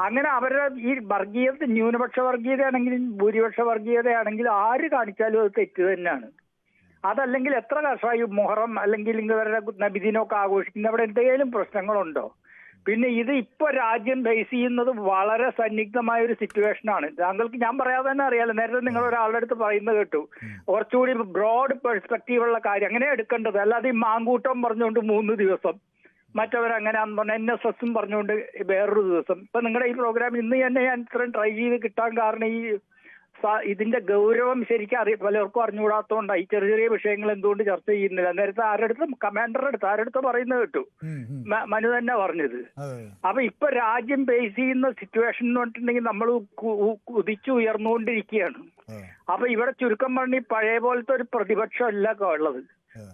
അങ്ങനെ അവരുടെ ഈ വർഗീയത, ന്യൂനപക്ഷ വർഗീയതയാണെങ്കിലും ഭൂരിപക്ഷ വർഗീയതയാണെങ്കിലും ആര് കാണിച്ചാലും അത് തെറ്റ് തന്നെയാണ്. അതല്ലെങ്കിൽ എത്ര കർഷകർ മുഹറം അല്ലെങ്കിൽ ഇവരുടെ നബിദിനമൊക്കെ ആഘോഷിക്കുന്ന അവിടെ എന്തെങ്കിലും പ്രശ്നങ്ങളുണ്ടോ? പിന്നെ ഇത് ഇപ്പൊ രാജ്യം ഫേസ് ചെയ്യുന്നത് വളരെ സന്നിഗ്ധമായ ഒരു സിറ്റുവേഷനാണ്. താങ്കൾക്ക് ഞാൻ പറയാതെ തന്നെ അറിയാലോ, നേരത്തെ നിങ്ങൾ ഒരാളുടെ അടുത്ത് പറയുന്നത് കേട്ടു, കുറച്ചുകൂടി ബ്രോഡ് പെർസ്പെക്റ്റീവ് ഉള്ള കാര്യം അങ്ങനെ എടുക്കേണ്ടത്. അല്ലാതെ ഈ മാങ്കൂട്ടം പറഞ്ഞുകൊണ്ട് 3 ദിവസം, മറ്റവരങ്ങനെയാന്ന് പറഞ്ഞ NSSും പറഞ്ഞുകൊണ്ട് വേറൊരു ദിവസം. ഇപ്പൊ നിങ്ങളുടെ ഈ പ്രോഗ്രാം ഇന്ന് തന്നെ ഞാൻ ഇത്രയും ട്രൈ ചെയ്ത് കിട്ടാൻ കാരണം ഈ ഇതിന്റെ ഗൗരവം ശരിക്കും പലർക്കും അറിഞ്ഞുകൂടാത്തതുകൊണ്ടാണ് ഈ ചെറിയ ചെറിയ വിഷയങ്ങൾ എന്തുകൊണ്ട് ചർച്ച ചെയ്യുന്നില്ല. നേരത്തെ കമാൻഡറുടെ അടുത്ത് പറയുന്നത് കേട്ടു, മനു തന്നെ പറഞ്ഞത്. അപ്പൊ ഇപ്പൊ രാജ്യം ഫേസ് ചെയ്യുന്ന സിറ്റുവേഷൻ എന്ന് പറഞ്ഞിട്ടുണ്ടെങ്കിൽ നമ്മൾ കുതിച്ചു ഉയർന്നുകൊണ്ടിരിക്കുകയാണ്. അപ്പൊ ഇവിടെ ചുരുക്കം പറഞ്ഞ പഴയ പോലത്തെ ഒരു പ്രതിപക്ഷം അല്ല ഉള്ളത്.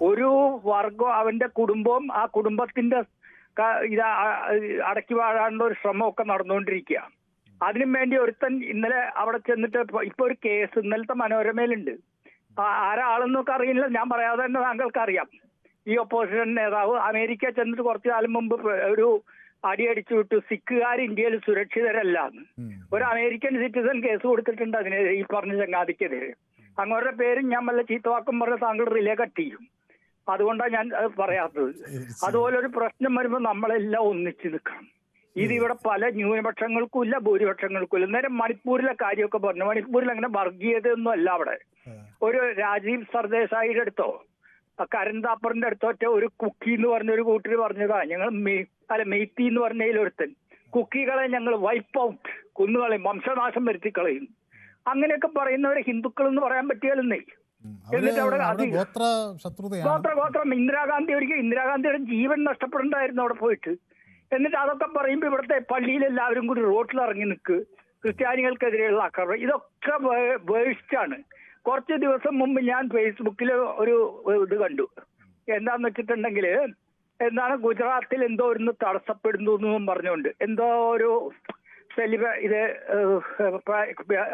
ഒരു വർഗം അവന്റെ കുടുംബവും ആ കുടുംബത്തിന്റെ ഇത് അടക്കി വാഴാനുള്ള ഒരു ശ്രമമൊക്കെ നടന്നുകൊണ്ടിരിക്കുക. അതിനും വേണ്ടി ഒരുത്തൻ ഇന്നലെ അവിടെ ചെന്നിട്ട് ഇപ്പൊ ഒരു കേസ് ഇന്നലത്തെ മനോരമയിലുണ്ട്. ആരാളെന്നൊക്കെ അറിയില്ല, ഞാൻ പറയാതെ തന്നെ താങ്കൾക്ക് അറിയാം. ഈ ഒപ്പോസിഷൻ നേതാവ് അമേരിക്ക ചെന്നിട്ട് കുറച്ചു കാലം മുമ്പ് ഒരു അടിയടിച്ചു വിട്ടു, സിഖുകാർ ഇന്ത്യയിൽ സുരക്ഷിതരല്ല എന്ന്. ഒരു അമേരിക്കൻ സിറ്റിസൺ കേസ് കൊടുത്തിട്ടുണ്ട് അതിന്, ഈ പറഞ്ഞ ചങ്ങാതിക്കെതിരെ. അങ്ങോരുടെ പേരും ഞാൻ വല്ല ചീത്തവാക്കും പറഞ്ഞ താങ്കൾ റിലേ കട്ട് ചെയ്യും. അതുകൊണ്ടാണ് ഞാൻ പറയാത്തത്. അതുപോലെ ഒരു പ്രശ്നം വരുമ്പോൾ നമ്മളെല്ലാം ഒന്നിച്ചു നിൽക്കണം. ഇതിവിടെ പല ന്യൂനപക്ഷങ്ങൾക്കും ഇല്ല, ഭൂരിപക്ഷങ്ങൾക്കും ഇല്ല. നേരം മണിപ്പൂരിലെ കാര്യമൊക്കെ പറഞ്ഞു, മണിപ്പൂരിൽ അങ്ങനെ വർഗീയതയൊന്നും അല്ല. അവിടെ ഒരു രാജീവ് സർദേശായിയുടെ അടുത്തോ കരൺ താപ്പറിന്റെ അടുത്തോ ഒരു കുക്കി എന്ന് പറഞ്ഞൊരു കൂട്ടർ പറഞ്ഞതാ, ഞങ്ങൾ മെയ്ത്തി എന്ന് പറഞ്ഞതിൽ ഒരുത്തൻ കുക്കികളെ ഞങ്ങൾ വൈപ്പ് ഔട്ട്, കൊന്നുകളയും, വംശനാശം വരുത്തി കളയും. അങ്ങനെയൊക്കെ പറയുന്നവരെ ഹിന്ദുക്കൾ എന്ന് പറയാൻ പറ്റിയാലെന്നേ. എന്നിട്ട് അവിടെ ഗോത്രം ഇന്ദിരാഗാന്ധിയുടെ ജീവൻ നഷ്ടപ്പെടണ്ടായിരുന്നു അവിടെ പോയിട്ട്. എന്നിട്ട് അതൊക്കെ പറയുമ്പോൾ ഇവിടുത്തെ പള്ളിയിൽ എല്ലാവരും കൂടി റോട്ടിൽ ഇറങ്ങി നിൽക്ക്, ക്രിസ്ത്യാനികൾക്കെതിരെയുള്ള ആക്രമണം, ഇതൊക്കെ വേഴ്സ്റ്റാണ്. കുറച്ച് ദിവസം മുമ്പ് ഞാൻ ഫേസ്ബുക്കിൽ ഒരു ഇത് കണ്ടു. എന്താന്ന് വെച്ചിട്ടുണ്ടെങ്കിൽ ഗുജറാത്തിൽ എന്തോ ഒന്ന് തടസ്സപ്പെടുന്നു എന്നും പറഞ്ഞുകൊണ്ട് എന്തോ ഒരു ഇത്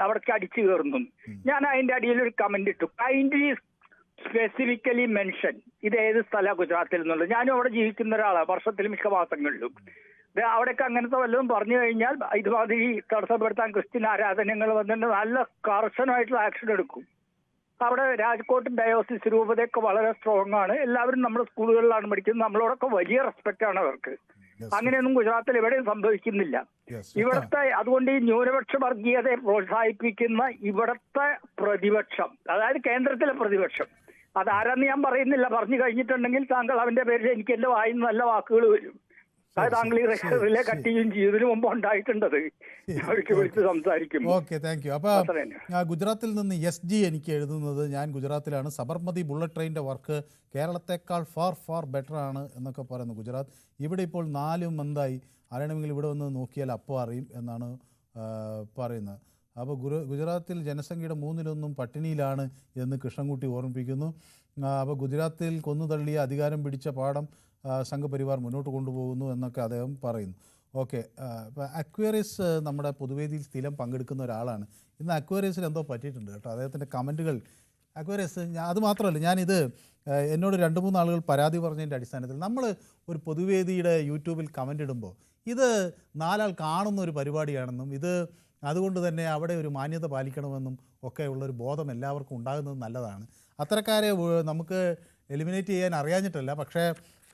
അവിടേക്ക് അടിച്ചു കയറുന്നു. ഞാൻ അതിന്റെ അടിയിൽ ഒരു കമന്റ് ഇട്ടു, കൈൻഡ്ലി സ്പെസിഫിക്കലി മെൻഷൻ ഇത് ഏത് സ്ഥലമാണ് ഗുജറാത്തിൽ എന്നുള്ളത്. ഞാനും അവിടെ ജീവിക്കുന്ന ഒരാളാണ്, വർഷത്തിൽ മിക്ക മാസങ്ങളിലും. അവിടെയൊക്കെ അങ്ങനത്തെ വല്ലതും പറഞ്ഞു കഴിഞ്ഞാൽ ഇതുമാതിരി തടസ്സപ്പെടുത്താൻ ക്രിസ്ത്യൻ ആരാധനകൾ വന്നിട്ട് നല്ല കർശനമായിട്ടുള്ള ആക്ഷൻ എടുക്കും. അവിടെ രാജ്കോട്ട് ഡയോസിസ് രൂപതയൊക്കെ വളരെ സ്ട്രോങ് ആണ്. എല്ലാവരും നമ്മുടെ സ്കൂളുകളിലാണ് പഠിക്കുന്നത്, നമ്മളോടൊക്കെ വലിയ റെസ്പെക്ട് ആണ് അവർക്ക്. അങ്ങനെയൊന്നും ഗുജറാത്തിൽ എവിടെയും സംഭവിക്കുന്നില്ല. ഇവിടുത്തെ അതുകൊണ്ട് ഈ ന്യൂനപക്ഷ വർഗീയതയെ പ്രോത്സാഹിപ്പിക്കുന്ന ഇവിടുത്തെ പ്രതിപക്ഷം, അതായത് കേന്ദ്രത്തിലെ പ്രതിപക്ഷം, അതാരാന്ന് ഞാൻ പറയുന്നില്ല. പറഞ്ഞു കഴിഞ്ഞിട്ടുണ്ടെങ്കിൽ താങ്കൾ അവന്റെ പേരിൽ എനിക്ക് എന്റെ വായിന്ന് നല്ല വാക്കുകൾ വരും. അത് താങ്കൾ ഈ റിലേ കട്ട് ചെയ്യുകയും ചെയ്തതിനു മുമ്പ് ഉണ്ടായിട്ടുണ്ടത് അവർക്ക് വിളിച്ച് സംസാരിക്കും. Okay, thank you. അപ്പൊ ഗുജറാത്തിൽ നിന്ന് SG എനിക്ക് എഴുതുന്നത്, ഞാൻ ഗുജറാത്തിലാണ്, സബർമതി ബുള്ളറ്റ് ട്രെയിനിന്റെ വർക്ക് കേരളത്തെക്കാൾ ഫാർ ബെറ്റർ ആണ് എന്നൊക്കെ പറയുന്നു ഗുജറാത്ത്. ഇവിടെ ഇപ്പോൾ 4 മന്തായി, അറിയണമെങ്കിൽ ഇവിടെ വന്ന് നോക്കിയാൽ അപ്പോൾ അറിയും എന്നാണ് പറയുന്നത്. അപ്പോൾ ഗുജറാത്തിൽ ജനസംഖ്യയുടെ 1/3 പട്ടിണിയിലാണ് എന്ന് കൃഷ്ണൻകുട്ടി ഓർമ്മിപ്പിക്കുന്നു. അപ്പോൾ ഗുജറാത്തിൽ കൊന്നുതള്ളിയ അധികാരം പിടിച്ച പാഠം സംഘപരിവാർ മുന്നോട്ട് കൊണ്ടുപോകുന്നു എന്നൊക്കെ അദ്ദേഹം പറയുന്നു. ഓക്കെ, ഇപ്പോൾ അക്വേറിയസ് നമ്മുടെ പൊതുവേദിയിൽ സ്ഥിരം പങ്കെടുക്കുന്ന ഒരാളാണ്. ഇന്ന് അക്വേറിയസിൽ എന്തോ പറ്റിയിട്ടുണ്ട് കേട്ടോ, അദ്ദേഹത്തിൻ്റെ കമൻറ്റുകൾ. അക്വേറിയസ് അത് മാത്രമല്ല, ഞാനിത് എന്നോട് 2-3 ആളുകൾ പരാതി പറഞ്ഞതിൻ്റെ അടിസ്ഥാനത്തിൽ നമ്മൾ ഒരു പൊതുവേദിയുടെ യൂട്യൂബിൽ കമൻ്റ് ഇടുമ്പോൾ ഇത് 4 ആൾ കാണുന്ന ഒരു പരിപാടിയാണെന്നും ഇത് അതുകൊണ്ട് തന്നെ അവിടെ ഒരു മാന്യത പാലിക്കണമെന്നും ഒക്കെ ഉള്ളൊരു ബോധം എല്ലാവർക്കും ഉണ്ടാകുന്നത് നല്ലതാണ്. അത്തരക്കാരെ നമുക്ക് എലിമിനേറ്റ് ചെയ്യാൻ അറിയാഞ്ഞിട്ടല്ല, പക്ഷേ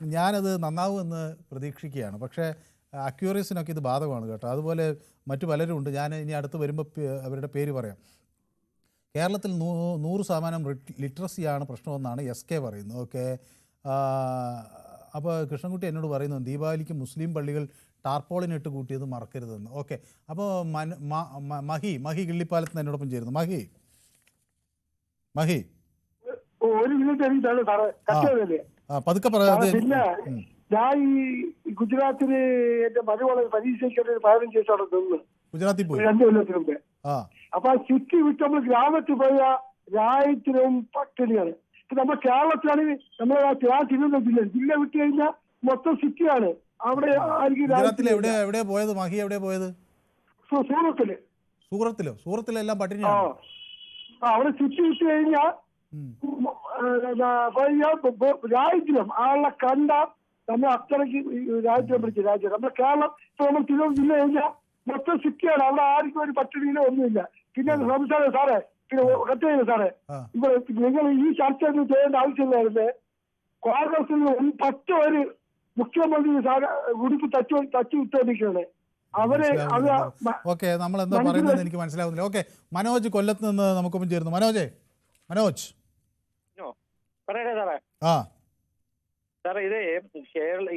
ഞാനത് നന്നാവുമെന്ന് പ്രതീക്ഷിക്കുകയാണ്. പക്ഷേ അക്യൂറിയസിനൊക്കെ ഇത് ബാധകമാണ് കേട്ടോ. അതുപോലെ മറ്റു പലരും ഉണ്ട്, ഞാൻ ഇനി അടുത്ത് വരുമ്പോൾ അവരുടെ പേര് പറയാം. കേരളത്തിൽ 100% ലിറ്ററസിയാണ് പ്രശ്നമെന്നാണ് SK പറയുന്നത്. ഓക്കെ, അപ്പോൾ കൃഷ്ണൻകുട്ടി എന്നോട് പറയുന്നു ദീപാവലിക്ക് മുസ്ലിം പള്ളികൾ ടാർപോളിനിട്ട് കൂട്ടിയത് മറക്കരുതെന്ന്. ഓക്കെ, അപ്പോൾ മഹി കിള്ളിപ്പാലത്ത് നിന്ന് എന്നോടൊപ്പം ചേരുന്നു. മഹി ഒരു മിനിറ്റ് എനിക്കാണ് സാറേ, പതുക്കെ പറയാം. പിന്നെ ഞാൻ ഈ ഗുജറാത്തില് എന്റെ മരുമകളെ പരീക്ഷയ്ക്ക് 15 ദിവസം അവിടെ നിന്ന് ഗുജറാത്തിൽ പോയി 2 കൊല്ലത്തിന് മുമ്പേ. അപ്പൊ ആ ചുറ്റി വിട്ട് നമ്മൾ ഗ്രാമത്തിൽ പോയ രാജ്യത്തിനും പട്ടിണിയാണ്. നമ്മുടെ കേരളത്തിലാണെങ്കിൽ നമ്മളെ തിരുവനന്തപുരം ജില്ല വിട്ട് കഴിഞ്ഞാൽ മൊത്തം സിറ്റിയാണ്. അവിടെ എവിടെ പോയത് മഹി? എവിടെ പോയത്? സൂറത്തിലെല്ലാം പട്ടിണിയാണ്. അവിടെ ചുറ്റി വിട്ട് കഴിഞ്ഞാൽ രാജ്യം ആളെ കണ്ട നമ്മൾ അത്രയ്ക്ക് രാജ്യം പിടിച്ച രാജ്യം. നമ്മുടെ കേരളം ഇപ്പൊ നമ്മൾ തിരുവനന്തപുരം ജില്ല കഴിഞ്ഞാൽ മൊത്തം സിറ്റിയാണ്. അവിടെ ആർക്കും ഒരു പട്ടിണിയിലോ ഒന്നുമില്ല. പിന്നെ സംസാരം സാറേ, പിന്നെ കത്ത് സാറേ, ഇവിടെ നിങ്ങൾ ഈ ചർച്ച ഒന്നും ചെയ്യേണ്ട ആവശ്യമില്ലായിരുന്നേ. കോൺഗ്രസിൽ 10 പേര് മുഖ്യമന്ത്രി ഉടുപ്പ് തച്ചു വിട്ടോണ്ടിരിക്കുകയാണ്. അവര് ഓക്കെ, നമ്മൾ എന്താ പറയുന്നത് എനിക്ക് മനസ്സിലാവുന്നില്ല. ഓക്കെ, മനോജ് കൊല്ലത്ത് നിന്ന് നമുക്കൊപ്പം ചേരുന്നു. മനോജ് പറയട്ടെ സാറേ. സാറേ, ഇത്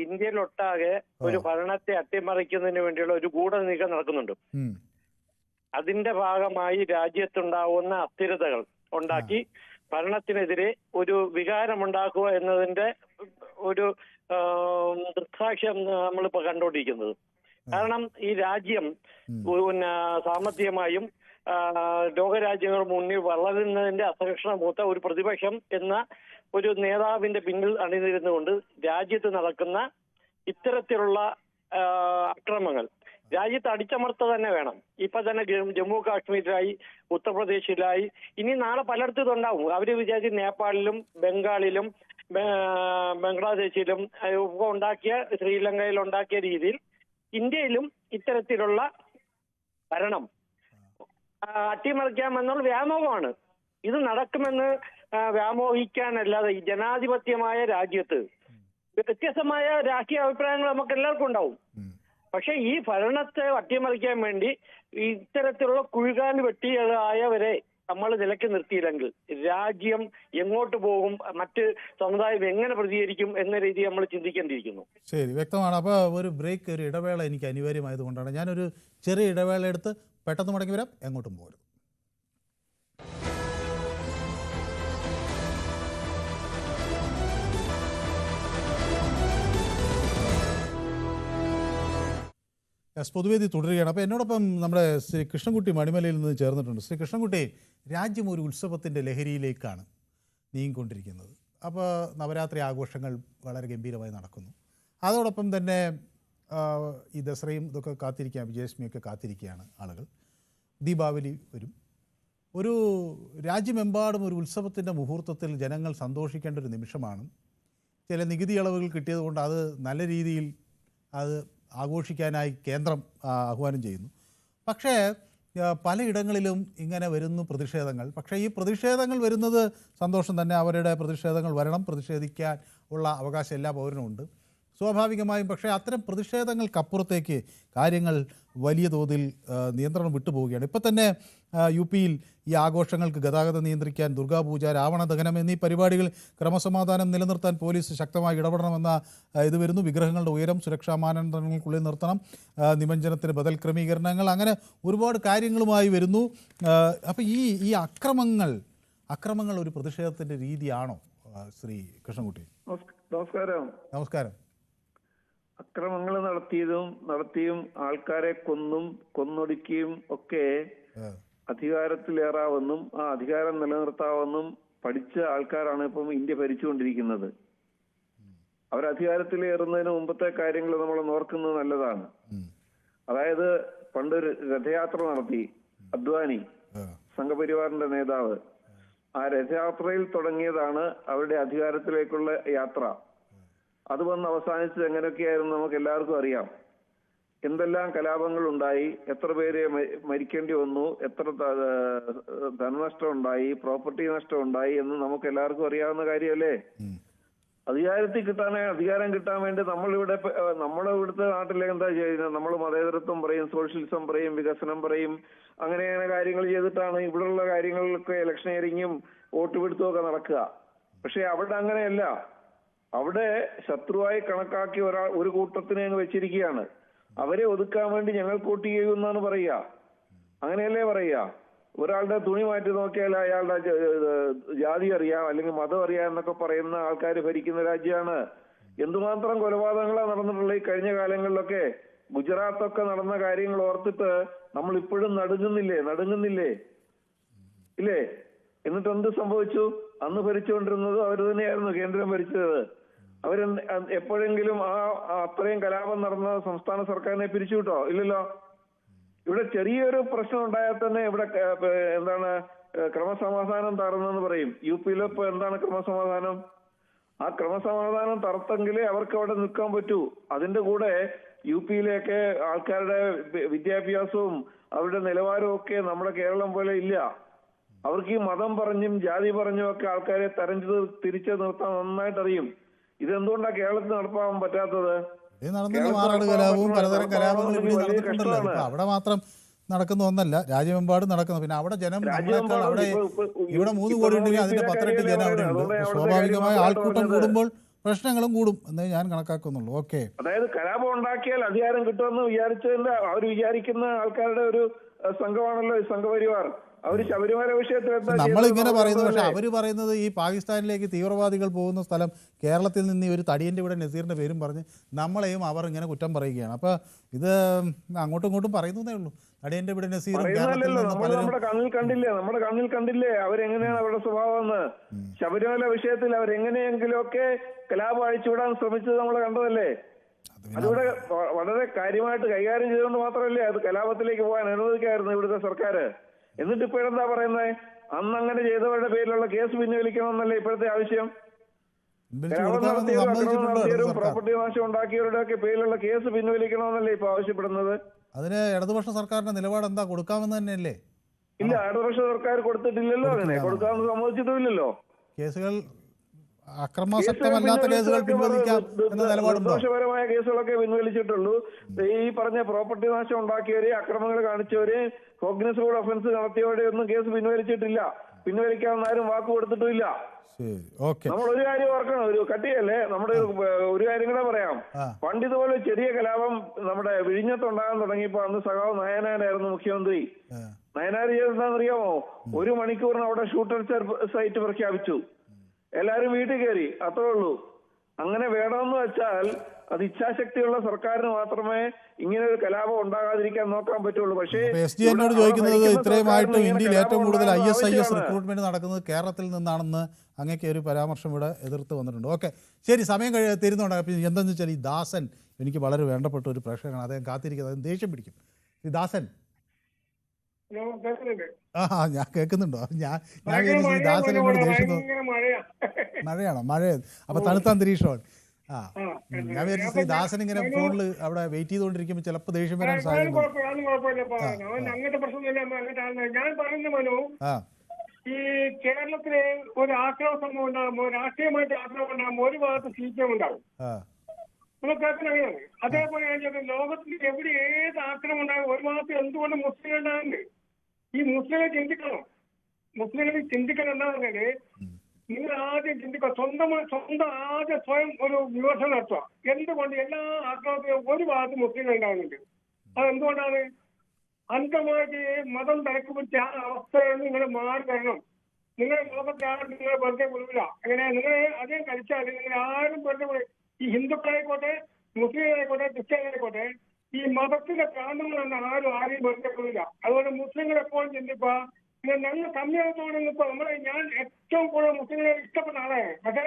ഇന്ത്യയിലൊട്ടാകെ ഒരു ഭരണത്തെ അട്ടിമറിക്കുന്നതിന് വേണ്ടിയുള്ള ഒരു ഗൂഢനീക്കം നടക്കുന്നുണ്ട്. അതിന്റെ ഭാഗമായി രാജ്യത്തുണ്ടാവുന്ന അസ്ഥിരതകൾ ഉണ്ടാക്കി ഭരണത്തിനെതിരെ ഒരു വികാരമുണ്ടാക്കുക എന്നതിന്റെ ഒരു ദൃക്സാക്ഷ്യം നമ്മളിപ്പോ കണ്ടുകൊണ്ടിരിക്കുന്നത്. കാരണം ഈ രാജ്യം പിന്നെ സാമ്പത്തികമായും ലോകരാജ്യങ്ങൾ മുന്നിൽ വളരുന്നതിന്റെ അസഹിഷ്ണുത ഒരു പ്രതിപക്ഷം എന്ന ഒരു നേതാവിന്റെ പിന്നിൽ അണിനിരുന്നുകൊണ്ട് രാജ്യത്ത് നടക്കുന്ന ഇത്തരത്തിലുള്ള അക്രമങ്ങൾ രാജ്യത്ത് അടിച്ചമർത്തുക തന്നെ വേണം. ഇപ്പൊ തന്നെ ജമ്മു കാശ്മീരിലായി, ഉത്തർപ്രദേശിലായി, ഇനി നാളെ പലയിടത്തും ഇതുണ്ടാവും. അവര് വിചാരിച്ച് നേപ്പാളിലും ബംഗാളിലും ബംഗ്ലാദേശിലും ഉണ്ടാക്കിയ, ശ്രീലങ്കയിൽ ഉണ്ടാക്കിയ രീതിയിൽ ഇന്ത്യയിലും ഇത്തരത്തിലുള്ള ഭരണം അട്ടിമറിക്കാമെന്നുള്ള വ്യാമോഹമാണ്. ഇത് നടക്കുമെന്ന് വ്യാമോഹിക്കാനല്ലാതെ ഈ ജനാധിപത്യമായ രാജ്യത്ത് വ്യത്യസ്തമായ രാഷ്ട്രീയ അഭിപ്രായങ്ങൾ നമുക്ക് എല്ലാവർക്കും ഉണ്ടാവും. പക്ഷെ ഈ ഭരണത്തെ അട്ടിമറിക്കാൻ വേണ്ടി ഇത്തരത്തിലുള്ള കുഴികാല് വെട്ടിയായവരെ നമ്മൾ നിലയ്ക്ക് നിർത്തിയില്ലെങ്കിൽ രാജ്യം എങ്ങോട്ട് പോകും, മറ്റ് സമുദായം എങ്ങനെ പ്രതികരിക്കും എന്ന രീതി നമ്മൾ ചിന്തിക്കേണ്ടിയിരിക്കുന്നു. ശരി, വ്യക്തമാണ്. അപ്പോൾ ഒരു ബ്രേക്ക്, ഒരു ഇടവേള എനിക്ക് അനിവാര്യമായതുകൊണ്ടാണ് ഞാനൊരു ചെറിയ ഇടവേള എടുത്ത് പെട്ടെന്ന് മടങ്ങി വരാം. എങ്ങോട്ടും പോകരുത്. പൊതുവേദി തുടരുകയാണ്. അപ്പോൾ എന്നോടൊപ്പം നമ്മുടെ ശ്രീ കൃഷ്ണൻകുട്ടി മണിമലയിൽ നിന്ന് ചേർന്നിട്ടുണ്ട്. ശ്രീ കൃഷ്ണൻകുട്ടി, രാജ്യം ഒരു ഉത്സവത്തിൻ്റെ ലഹരിയിലേക്കാണ് നീങ്ങിക്കൊണ്ടിരിക്കുന്നത്. അപ്പോൾ നവരാത്രി ആഘോഷങ്ങൾ വളരെ ഗംഭീരമായി നടക്കുന്നു. അതോടൊപ്പം തന്നെ ഈ ദസറയും ഇതൊക്കെ കാത്തിരിക്കുക, വിജയദശമിയൊക്കെ കാത്തിരിക്കുകയാണ് ആളുകൾ. ദീപാവലി വരും. ഒരു രാജ്യമെമ്പാടും ഒരു ഉത്സവത്തിൻ്റെ മുഹൂർത്തത്തിൽ ജനങ്ങൾ സന്തോഷിക്കേണ്ട ഒരു നിമിഷമാണ്. ചില നികുതി ഇളവുകൾ കിട്ടിയതുകൊണ്ട് അത് നല്ല രീതിയിൽ അത് ആഘോഷിക്കാനായി കേന്ദ്രം ആഹ്വാനം ചെയ്യുന്നു. പക്ഷേ പലയിടങ്ങളിലും ഇങ്ങനെ വരുന്നു പ്രതിഷേധങ്ങൾ. പക്ഷേ ഈ പ്രതിഷേധങ്ങൾ വരുന്നത് സന്തോഷം തന്നെ, അവരുടെ പ്രതിഷേധങ്ങൾ വരണം, പ്രതിഷേധിക്കാൻ ഉള്ള അവകാശം എല്ലാ പൗരനും ഉണ്ട് സ്വാഭാവികമായും. പക്ഷേ അത്തരം പ്രതിഷേധങ്ങൾക്കപ്പുറത്തേക്ക് കാര്യങ്ങൾ വലിയ തോതിൽ നിയന്ത്രണം വിട്ടുപോവുകയാണ്. ഇപ്പം തന്നെ UP-യിൽ ഈ ആഘോഷങ്ങൾക്ക് ഗതാഗതം നിയന്ത്രിക്കാൻ ദുർഗാപൂജ, രാവണദഹനം എന്നീ പരിപാടികൾ ക്രമസമാധാനം നിലനിർത്താൻ പോലീസ് ശക്തമായി ഇടപെടണമെന്ന ഇത് വരുന്നു. വിഗ്രഹങ്ങളുടെ ഉയരം സുരക്ഷാ മാനദണ്ഡങ്ങൾക്കുള്ളിൽ നിർത്തണം, നിമഞ്ജനത്തിന് ബദൽ ക്രമീകരണങ്ങൾ, അങ്ങനെ ഒരുപാട് കാര്യങ്ങളുമായി വരുന്നു. അപ്പോൾ ഈ അക്രമങ്ങൾ ഒരു പ്രതിഷേധത്തിൻ്റെ രീതിയാണോ ശ്രീ കൃഷ്ണൻകുട്ടി? നമസ്കാരം. അക്രമങ്ങൾ നടത്തിയും ആൾക്കാരെ കൊന്നൊടുക്കിയും ഒക്കെ അധികാരത്തിലേറാവെന്നും ആ അധികാരം നിലനിർത്താവെന്നും പഠിച്ച ആൾക്കാരാണ് ഇപ്പം ഇന്ത്യ ഭരിച്ചുകൊണ്ടിരിക്കുന്നത്. അവർ അധികാരത്തിലേറുന്നതിന് മുമ്പത്തെ കാര്യങ്ങൾ നമ്മൾ ഓർക്കുന്നത് നല്ലതാണ്. അതായത് പണ്ട് രഥയാത്ര നടത്തി അദ്വാനി, സംഘപരിവാറിന്റെ നേതാവ്. ആ രഥയാത്രയിൽ തുടങ്ങിയതാണ് അവരുടെ അധികാരത്തിലേക്കുള്ള യാത്ര. അത് വന്ന് അവസാനിച്ചത് എങ്ങനെയൊക്കെയായിരുന്നു നമുക്ക് എല്ലാവർക്കും അറിയാം. എന്തെല്ലാം കലാപങ്ങൾ ഉണ്ടായി, എത്ര പേര് മരിക്കേണ്ടി വന്നു, എത്ര ധനനഷ്ടം ഉണ്ടായി, പ്രോപ്പർട്ടി നഷ്ടം ഉണ്ടായി എന്ന് നമുക്ക് എല്ലാവർക്കും അറിയാവുന്ന കാര്യമല്ലേ. അധികാരം കിട്ടാൻ വേണ്ടി നമ്മുടെ ഇവിടുത്തെ നാട്ടിലെ എന്താ ചെയ്യുന്നത്? നമ്മൾ മതേതരത്വം പറയും, സോഷ്യലിസം പറയും, വികസനം പറയും, അങ്ങനെ കാര്യങ്ങൾ ചെയ്തിട്ടാണ് ഇവിടെയുള്ള കാര്യങ്ങളിലൊക്കെ ഇലക്ഷനിയറിങ്ങും വോട്ട് പിടുത്തവും ഒക്കെ നടക്കുക. പക്ഷെ അവിടെ അങ്ങനെയല്ല. അവിടെ ശത്രുവായി കണക്കാക്കി ഒരു കൂട്ടത്തിനെ അങ്ങ് വെച്ചിരിക്കുകയാണ്. അവരെ ഒതുക്കാൻ വേണ്ടി ഞങ്ങൾ വോട്ട് ചെയ്യുമെന്നാണ് പറയുക. അങ്ങനെയല്ലേ പറയുക? ഒരാളുടെ തുണി മാറ്റി നോക്കിയാൽ അയാളുടെ ജാതി അറിയാം അല്ലെങ്കിൽ മതം അറിയാം എന്നൊക്കെ പറയുന്ന ആൾക്കാർ ഭരിക്കുന്ന രാജ്യമാണ്. എന്തുമാത്രം കൊലപാതകങ്ങളാണ് നടന്നിട്ടുള്ളത് ഈ കഴിഞ്ഞ കാലങ്ങളിലൊക്കെ. ഗുജറാത്തൊക്കെ നടന്ന കാര്യങ്ങൾ ഓർത്തിട്ട് നമ്മൾ ഇപ്പോഴും നടുങ്ങുന്നില്ലേ ഇല്ലേ? എന്നിട്ട് എന്ത് സംഭവിച്ചു? അന്ന് ഭരിച്ചുകൊണ്ടിരുന്നത് അവർ തന്നെയായിരുന്നു കേന്ദ്രം ഭരിച്ചത്. അവർ എപ്പോഴെങ്കിലും അത്രയും കലാപം നടന്ന സംസ്ഥാന സർക്കാരിനെ പിരിച്ചുവിട്ടോ? ഇല്ലല്ലോ. ഇവിടെ ചെറിയൊരു പ്രശ്നം ഉണ്ടായാൽ തന്നെ ഇവിടെ എന്താണ് ക്രമസമാധാനം തകർന്നെന്ന് പറയും. UP-യിൽ ഇപ്പൊ എന്താണ് ക്രമസമാധാനം? ആ ക്രമസമാധാനം തറത്തെങ്കിലേ അവർക്ക് അവിടെ നിൽക്കാൻ പറ്റൂ. അതിന്റെ കൂടെ UP-യിലേക്ക് ആൾക്കാരുടെ വിദ്യാഭ്യാസവും അവരുടെ നിലവാരവും ഒക്കെ നമ്മുടെ കേരളം പോലെ ഇല്ല. അവർക്ക് ഈ മതം പറഞ്ഞും ജാതി പറഞ്ഞും ഒക്കെ ആൾക്കാരെ തിരിച്ചു നിർത്താൻ നന്നായിട്ട് അറിയും. ഇതെന്തുകൊണ്ടാണ് കേരളത്തിൽ നടപ്പാൻ പറ്റാത്തത്? മാറാട് കലാപവും പലതരം കലാപങ്ങളും ഇവിടെ നടന്നിട്ടുണ്ടല്ലോ. അവിടെ മാത്രം നടക്കുന്ന ഒന്നല്ല, രാജ്യമെമ്പാടും നടക്കുന്നു. പിന്നെ അവിടെ ജനം നമ്മളെക്കാൾ അവിടെ ഇവിടെ 3 കോടി ഉണ്ടെങ്കിൽ അതിന്റെ 10 ജനം അവിടെ ഉണ്ട്. സ്വാഭാവികമായ ആൾക്കൂട്ടം കൂടുമ്പോൾ പ്രശ്നങ്ങളും കൂടും എന്നേ ഞാൻ കണക്കാക്കുന്നുള്ളൂ. ഓക്കെ, അതായത് കലാപം ഉണ്ടാക്കിയാൽ അധികാരം കിട്ടുമെന്ന് വിചാരിച്ചതിന്റെ അവർ വിചാരിക്കുന്ന ആൾക്കാരുടെ ഒരു സംഘമാണല്ലോ ഈ സംഘപരിവാർ. അവർ ശബരിമല വിഷയത്തിൽ നമ്മളിങ്ങനെ പറയുന്നു, പക്ഷെ അവർ പറയുന്നത് ഈ പാകിസ്ഥാനിലേക്ക് തീവ്രവാദികൾ പോകുന്ന സ്ഥലം കേരളത്തിൽ നിന്ന് ഈ ഒരു തടിയൻ്റെ ഇവിടെ നസീറിന്റെ പേരും പറഞ്ഞ് നമ്മളെയും അവർ ഇങ്ങനെ കുറ്റം പറയുകയാണ്. അപ്പൊ ഇത് അങ്ങോട്ടും ഇങ്ങോട്ടും പറയുന്നതേ ഉള്ളൂ. തടിയൻ്റെ ഇവിടെ നസീറും നമ്മുടെ കണ്ണിൽ കണ്ടില്ലേ അവരെങ്ങനെയാണ് അവരുടെ സ്വഭാവം എന്ന്. ശബരിമല വിഷയത്തിൽ അവരെങ്ങനെയെങ്കിലുമൊക്കെ കലാപം അഴിച്ചുവിടാൻ ശ്രമിച്ചത് നമ്മൾ കണ്ടതല്ലേ. അതിവിടെ വളരെ കാര്യമായിട്ട് കൈകാര്യം ചെയ്തുകൊണ്ട് മാത്രമല്ലേ അത് കലാപത്തിലേക്ക് പോകാൻ അനുവദിക്കായിരുന്നു ഇവിടുത്തെ സർക്കാർ. എന്നിട്ട് ഇപ്പോഴെന്താ പറയുന്നത്? അന്ന് അങ്ങനെ ചെയ്തവരുടെ പേരിലുള്ള കേസ് പിൻവലിക്കണമെന്നല്ലേ ഇപ്പോഴത്തെ ആവശ്യം? പ്രോപ്പർട്ടി നാശം ഉണ്ടാക്കിയവരുടെ ഒക്കെ പേരിലുള്ള കേസ് പിൻവലിക്കണമെന്നല്ലേ ഇപ്പൊ ആവശ്യപ്പെടുന്നത്? അതിന് ഇടതുപക്ഷ സർക്കാരിന്റെ നിലപാട് എന്താ? കൊടുക്കാമെന്ന് തന്നെയല്ലേ? ഇല്ല, ഇടതുപക്ഷ സർക്കാർ കൊടുത്തിട്ടില്ലല്ലോ. അങ്ങനെ കൊടുക്കാമെന്ന് സമ്മതിച്ചിട്ടുമില്ലല്ലോ. കേസുകൾ അക്രമാസക്തമല്ലാത്ത കേസുകൾ പിൻവലിക്കാം എന്ന നിലപാടുണ്ടോ? ദോഷപരമായ കേസുകളൊക്കെ പിൻവലിച്ചിട്ടുള്ളൂ. ഈ പറഞ്ഞ പ്രോപ്പർട്ടി നാശം ഉണ്ടാക്കിയവരെ, അക്രമങ്ങൾ കാണിച്ചവരെ, കോഗ്നിസബിൾ ഒഫൻസ് നടത്തിയവരെ ഒന്നും കേസ് പിൻവലിച്ചിട്ടില്ല. പിൻവലിക്കാമെന്ന് ആരും വാക്ക് കൊടുത്തിട്ടുമില്ല. നമ്മൾ ഒരു കാര്യം ഓർക്കണം, ഒരു കട്ടിയല്ലേ, നമ്മുടെ ഒരു കാര്യം കൂടെ പറയാം. പണ്ട് ഇതുപോലെ ചെറിയ കലാപം നമ്മുടെ വിഴിഞ്ഞത്തുണ്ടാകാൻ തുടങ്ങിയപ്പോ അന്ന് സഖാവ് നയനാരായിരുന്നു മുഖ്യമന്ത്രി. നയനാർ ചെയ്തെന്താണെന്നറിയാമോ? 1 മണിക്കൂറിന് അവിടെ ഷൂട്ടർ സൈറ്റ് പ്രഖ്യാപിച്ചു. എല്ലാരും വീട്ടിൽ കയറി, അത്രേ ഉള്ളൂ. അങ്ങനെ വേണമെന്ന് വെച്ചാൽ അത് ഇച്ഛാശക്തിയുള്ള സർക്കാരിന് മാത്രമേ ഇങ്ങനെ ഒരു കലാപം ഉണ്ടാകാതിരിക്കാൻ നോക്കാൻ പറ്റുള്ളൂ. പക്ഷേ SDNോട് ചോദിക്കുന്നത് ഇത്രയുമായിട്ടും ഇന്ത്യയിൽ ഏറ്റവും കൂടുതൽ ISIS റിക്രൂട്ട്മെന്റ് നടക്കുന്നത് കേരളത്തിൽ നിന്നാണെന്ന് അങ്ങേക്ക് ഒരു പരാമർശം ഇവിടെ എതിർത്ത് വന്നിട്ടുണ്ട്. ഓക്കെ, ശരി, സമയം തരുന്നുണ്ട്. എന്താണെന്ന് വെച്ചാൽ ഈ ദാസൻ എനിക്ക് വളരെ വേണ്ടപ്പെട്ട ഒരു പ്രേക്ഷകനാണ്. അദ്ദേഹം കാത്തിരിക്കുന്നത്, അദ്ദേഹം ദേഷ്യം പിടിക്കും. ഈ ദാസൻ ഞാൻ കേൾക്കുന്നുണ്ടോ? ഞാൻ ഈ ദാസൻ എന്നോട് ദേഷ്യം. മഴയാണോ? മഴ അപ്പൊ തണുത്ത അന്തരീക്ഷമാണ്. ഞാൻ വിചാരിച്ചു ദാസൻ ഇങ്ങനെ ഫോണിൽ അവിടെ വെയിറ്റ് ചെയ്തുകൊണ്ടിരിക്കുമ്പോൾ ചിലപ്പോൾ ദേഷ്യം വരാൻ സാധ്യത. അങ്ങനത്തെ പ്രശ്നമൊന്നുമില്ല. ഞാൻ പറയുന്ന മനു, ഈ കേരളത്തില് ഒരു ആക്രമണ സംഭവം ഉണ്ടാകുമ്പോൾ, രാഷ്ട്രീയമായിട്ട് ആക്രമണം ഉണ്ടാകുമ്പോൾ ഒരു ഭാഗത്ത് CPM ഉണ്ടാകും. നമ്മൾ കേൾക്കുന്നതാണ്. അതേപോലെ ലോകത്തിൽ എവിടെ ഏത് ആക്രമണം ഉണ്ടാകും ഒരു ഭാഗത്ത് എന്തുകൊണ്ട് മുസ്ലിങ്ങൾ ഉണ്ടാകുന്നുണ്ട്. ഈ മുസ്ലിങ്ങളെ ചിന്തിക്കണം. മുസ്ലിങ്ങളിൽ ചിന്തിക്കണം എന്താണെന്നാല്, നിങ്ങൾ ആദ്യം ചിന്തിക്കുക, സ്വന്തം ആദ്യം സ്വയം ഒരു വിമർശനം നടത്തുക. എന്തുകൊണ്ട് എല്ലാ ആക്രമണത്തിലും ഒരു ഭാഗത്ത് മുസ്ലിങ്ങൾ ഉണ്ടാകുന്നുണ്ട്? അതെന്തുകൊണ്ടാണ്? അന്ധമായിട്ട് മതം തലക്ക് പിടിച്ച ആ അവസ്ഥയിൽ നിന്ന് നിങ്ങൾ മാറി വരണം. നിങ്ങളുടെ ലോകത്തെ ആരും നിങ്ങളെ വെറുതെ വിടില്ല. അങ്ങനെ നിങ്ങൾ അധികം കളിച്ചാൽ നിങ്ങൾ ആരും വെറുതെ, ഈ ഹിന്ദുക്കളായിക്കോട്ടെ, മുസ്ലിങ്ങളായിക്കോട്ടെ, ക്രിസ്ത്യാനിയായിക്കോട്ടെ, ഈ മതത്തിന്റെ പ്രാന്തങ്ങളെന്ന് ആരെയും വെറുതെ വിടില്ല. അതുകൊണ്ട് മുസ്ലിങ്ങൾ എപ്പോഴും ചിന്തിക്കുക, ഞങ്ങൾ കമ്മ്യൂണിറ്റോടെ ഇപ്പൊ ഞാൻ ഏറ്റവും കൂടുതൽ മുസ്ലിങ്ങളെ ഇഷ്ടപ്പെട്ട ആളാണ്. പക്ഷെ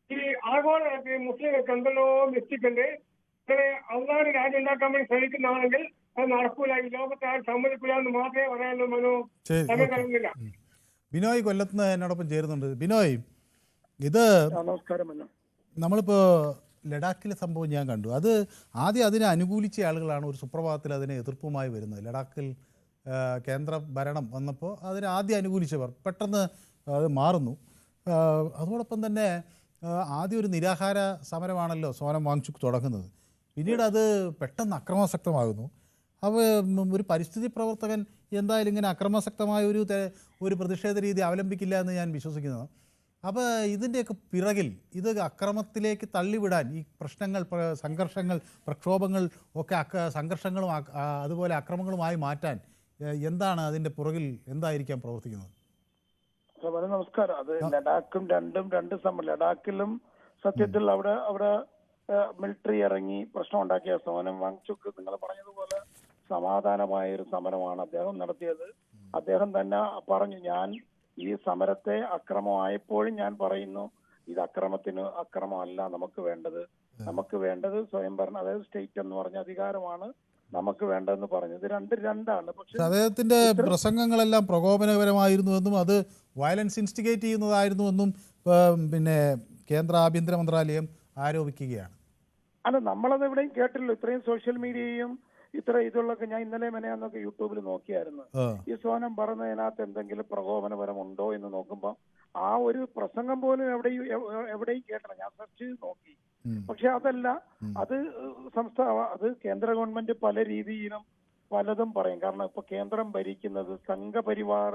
ഈ ആഗോള മുസ്ലിങ്ങൾക്ക് എന്തെല്ലോ മിസ്റ്റേക്കുണ്ട്. അള്ളാഹുവിന്റെ രാജ്യം ഉണ്ടാക്കാൻ വേണ്ടി ശ്രമിക്കുന്നതാണെങ്കിൽ അത് നടക്കൂല. ഈ ലോകത്തെ ആരും സമ്മതിക്കില്ല എന്ന് മാത്രമേ പറയാനുള്ളൂ. മനു, സമയം കഴിയുന്നില്ല. ബിനോയ് കൊല്ലത്ത് എന്നോടൊപ്പം ചേരുന്നുണ്ട്. ബിനോയ്, ഇത് നമ്മളിപ്പോ ലഡാക്കിലെ സംഭവം ഞാൻ കണ്ടു. അത് ആദ്യം അതിനെ അനുകൂലിച്ച ആളുകളാണ് ഒരു സുപ്രഭാതത്തിൽ അതിനെ എതിർപ്പുമായി വരുന്നത്. ലഡാക്കിൽ കേന്ദ്ര ഭരണം വന്നപ്പോൾ അതിനെ ആദ്യം അനുകൂലിച്ചവർ പെട്ടെന്ന് അത് മാറുന്നു. അതോടൊപ്പം തന്നെ ആദ്യം ഒരു നിരാഹാര സമരമാണല്ലോ സോനം വാങ്ചുക് തുടങ്ങുന്നത്. പിന്നീട് അത് പെട്ടെന്ന് അക്രമാസക്തമാകുന്നു. അപ്പോൾ ഒരു പരിസ്ഥിതി പ്രവർത്തകൻ എന്തായാലും ഇങ്ങനെ അക്രമാസക്തമായ ഒരു പ്രതിഷേധ രീതി അവലംബിക്കില്ല എന്ന് ഞാൻ വിശ്വസിക്കുന്നു. അപ്പോൾ ഇതിൻ്റെയൊക്കെ പിറകിൽ ഇത് അക്രമത്തിലേക്ക് തള്ളിവിടാൻ ഈ പ്രശ്നങ്ങൾ, സംഘർഷങ്ങൾ, പ്രക്ഷോഭങ്ങൾ ഒക്കെ സംഘർഷങ്ങളും അതുപോലെ അക്രമങ്ങളുമായി മാറ്റാൻ എന്താണ് അതിൻ്റെ പുറകിൽ എന്തായിരിക്കാം പ്രവർത്തിക്കുന്നത്? വളരെ നമസ്കാരം. അത് ലഡാക്കും രണ്ട് ലഡാക്കിലും സത്യത്തിൽ അവിടെ മിലിറ്ററി ഇറങ്ങി പ്രശ്നം ഉണ്ടാക്കിയ സോനം വാങ്ചുക്ക് നിങ്ങൾ പറഞ്ഞതുപോലെ സമാധാനമായ ഒരു സമരമാണ് അദ്ദേഹം നടത്തിയത്. അദ്ദേഹം തന്നെ പറഞ്ഞു, ഞാൻ ഈ സമരത്തെ അക്രമമായപ്പോഴും ഞാൻ പറയുന്നു ഇത് അക്രമമല്ല നമുക്ക് വേണ്ടത് സ്വയംഭരണ, അതായത് സ്റ്റേറ്റ് എന്ന് പറഞ്ഞ അധികാരമാണ് നമുക്ക് വേണ്ടതെന്ന് പറഞ്ഞു. ഇത് രണ്ടാണ്. പക്ഷേ അദ്ദേഹത്തിന്റെ പ്രസംഗങ്ങളെല്ലാം പ്രകോപനപരമായിരുന്നുവെന്നും അത് വയലൻസ് ഇൻസ്റ്റിഗേറ്റ് ചെയ്യുന്നതായിരുന്നുവെന്നും പിന്നെ കേന്ദ്ര ആഭ്യന്തര മന്ത്രാലയം ആരോപിക്കുകയാണ്. അല്ല, നമ്മളത് എവിടെയും കേട്ടില്ലല്ലോ. ഇത്രയും സോഷ്യൽ മീഡിയയും ഇതുള്ളൊക്കെ ഞാൻ ഇന്നലെ മെനയാന്നൊക്കെ യൂട്യൂബിൽ നോക്കിയായിരുന്നു. ഈ സോനം പറഞ്ഞതിനകത്ത് എന്തെങ്കിലും പ്രകോപനപരമുണ്ടോ എന്ന് നോക്കുമ്പോൾ ആ ഒരു പ്രസംഗം പോലും എവിടെയും കേട്ടില്ല. ഞാൻ സെർച്ച് ചെയ്ത് നോക്കി. പക്ഷെ അതല്ല, അത് അത് കേന്ദ്ര ഗവൺമെന്റ് പല രീതിയിലും പലതും പറയും. കാരണം ഇപ്പൊ കേന്ദ്രം ഭരിക്കുന്നത് സംഘപരിവാർ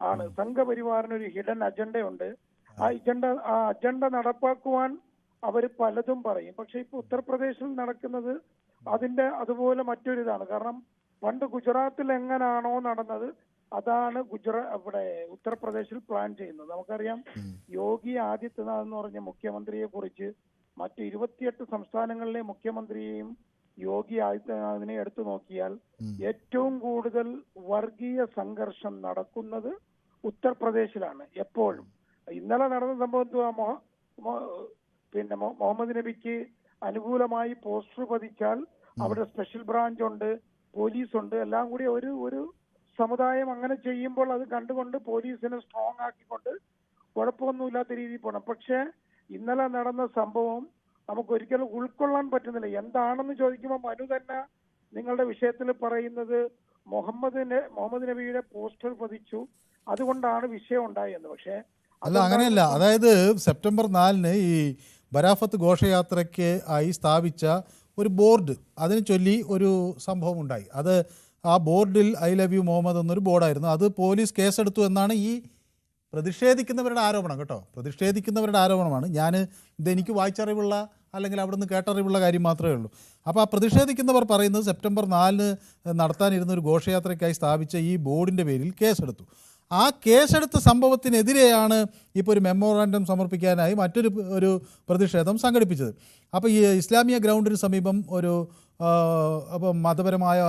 ആണ്. സംഘപരിവാറിനൊരു ഹിഡൻ അജണ്ടയുണ്ട്. ആ അജണ്ട നടപ്പാക്കുവാൻ അവര് പലതും പറയും. പക്ഷെ ഇപ്പൊ ഉത്തർപ്രദേശിൽ നടക്കുന്നത് അതിന്റെ അതുപോലെ മറ്റൊരിതാണ്. കാരണം പണ്ട് ഗുജറാത്തിൽ എങ്ങനാണോ നടന്നത് അതാണ് ഇവിടെ ഉത്തർപ്രദേശിൽ പ്ലാൻ ചെയ്യുന്നത്. നമുക്കറിയാം, യോഗി ആദിത്യനാഥ് എന്ന് പറഞ്ഞ മുഖ്യമന്ത്രിയെ കുറിച്ച് മറ്റ് 28 സംസ്ഥാനങ്ങളിലെ മുഖ്യമന്ത്രിയെയും യോഗി ആദിത്യനാഥിനെ എടുത്തു നോക്കിയാൽ ഏറ്റവും കൂടുതൽ വർഗീയ സംഘർഷം നടക്കുന്നത് ഉത്തർപ്രദേശിലാണ് എപ്പോഴും. ഇന്നലെ നടന്ന സംഭവം പിന്നെ മുഹമ്മദ് നബിക്ക് അനുകൂലമായി പോസ്റ്റർ പതിച്ചാൽ അവിടെ സ്പെഷ്യൽ ബ്രാഞ്ച് ഉണ്ട്, പോലീസ് ഉണ്ട്, എല്ലാം കൂടി ഒരു സമുദായം അങ്ങനെ ചെയ്യുമ്പോൾ അത് കണ്ടുകൊണ്ട് പോലീസിനെ സ്ട്രോങ് ആക്കിക്കൊണ്ട് കുഴപ്പമൊന്നുമില്ലാത്ത രീതിയിൽ പോകണം. പക്ഷെ ഇന്നലെ നടന്ന സംഭവം നമുക്ക് ഒരിക്കലും ഉൾക്കൊള്ളാൻ പറ്റുന്നില്ല. എന്താണെന്ന് ചോദിക്കുമ്പോൾ മനു തന്നെ നിങ്ങളുടെ വിഷയത്തിൽ പറയുന്നത് മുഹമ്മദ് നബിയുടെ പോസ്റ്റർ പതിച്ചു, അതുകൊണ്ടാണ് വിഷയം ഉണ്ടായെന്ന്. പക്ഷേ അല്ല, അങ്ങനെയല്ല. അതായത് സെപ്റ്റംബർ 4 ഈ ബരാഫത്ത് ഘോഷയാത്രയ്ക്ക് ആയി സ്ഥാപിച്ച ഒരു ബോർഡ്, അതിന് ചൊല്ലി ഒരു സംഭവം ഉണ്ടായി. അത് ആ ബോർഡിൽ ഐ ലവ് യു മുഹമ്മദ് എന്നൊരു ബോർഡായിരുന്നു. അത് പോലീസ് കേസെടുത്തു എന്നാണ് ഈ പ്രതിഷേധിക്കുന്നവരുടെ ആരോപണം. കേട്ടോ, പ്രതിഷേധിക്കുന്നവരുടെ ആരോപണമാണ്. ഇതെനിക്ക് വായിച്ചറിവുള്ള അല്ലെങ്കിൽ അവിടെ നിന്ന് കേട്ടറിവുള്ള കാര്യം മാത്രമേ ഉള്ളൂ. അപ്പോൾ ആ പ്രതിഷേധിക്കുന്നവർ പറയുന്നത് സെപ്റ്റംബർ 4 നടത്താനിരുന്ന ഒരു ഘോഷയാത്രയ്ക്കായി സ്ഥാപിച്ച ഈ ബോർഡിൻ്റെ പേരിൽ കേസെടുത്തു. ആ കേസെടുത്ത സംഭവത്തിനെതിരെയാണ് ഇപ്പോൾ ഒരു മെമ്മോറാണ്ടം സമർപ്പിക്കാനായി മറ്റൊരു പ്രതിഷേധം സംഘടിപ്പിച്ചത്. അപ്പോൾ ഈ ഇസ്ലാമിയ ഗ്രൗണ്ടിന് സമീപം അപ്പോൾ മതപരമായ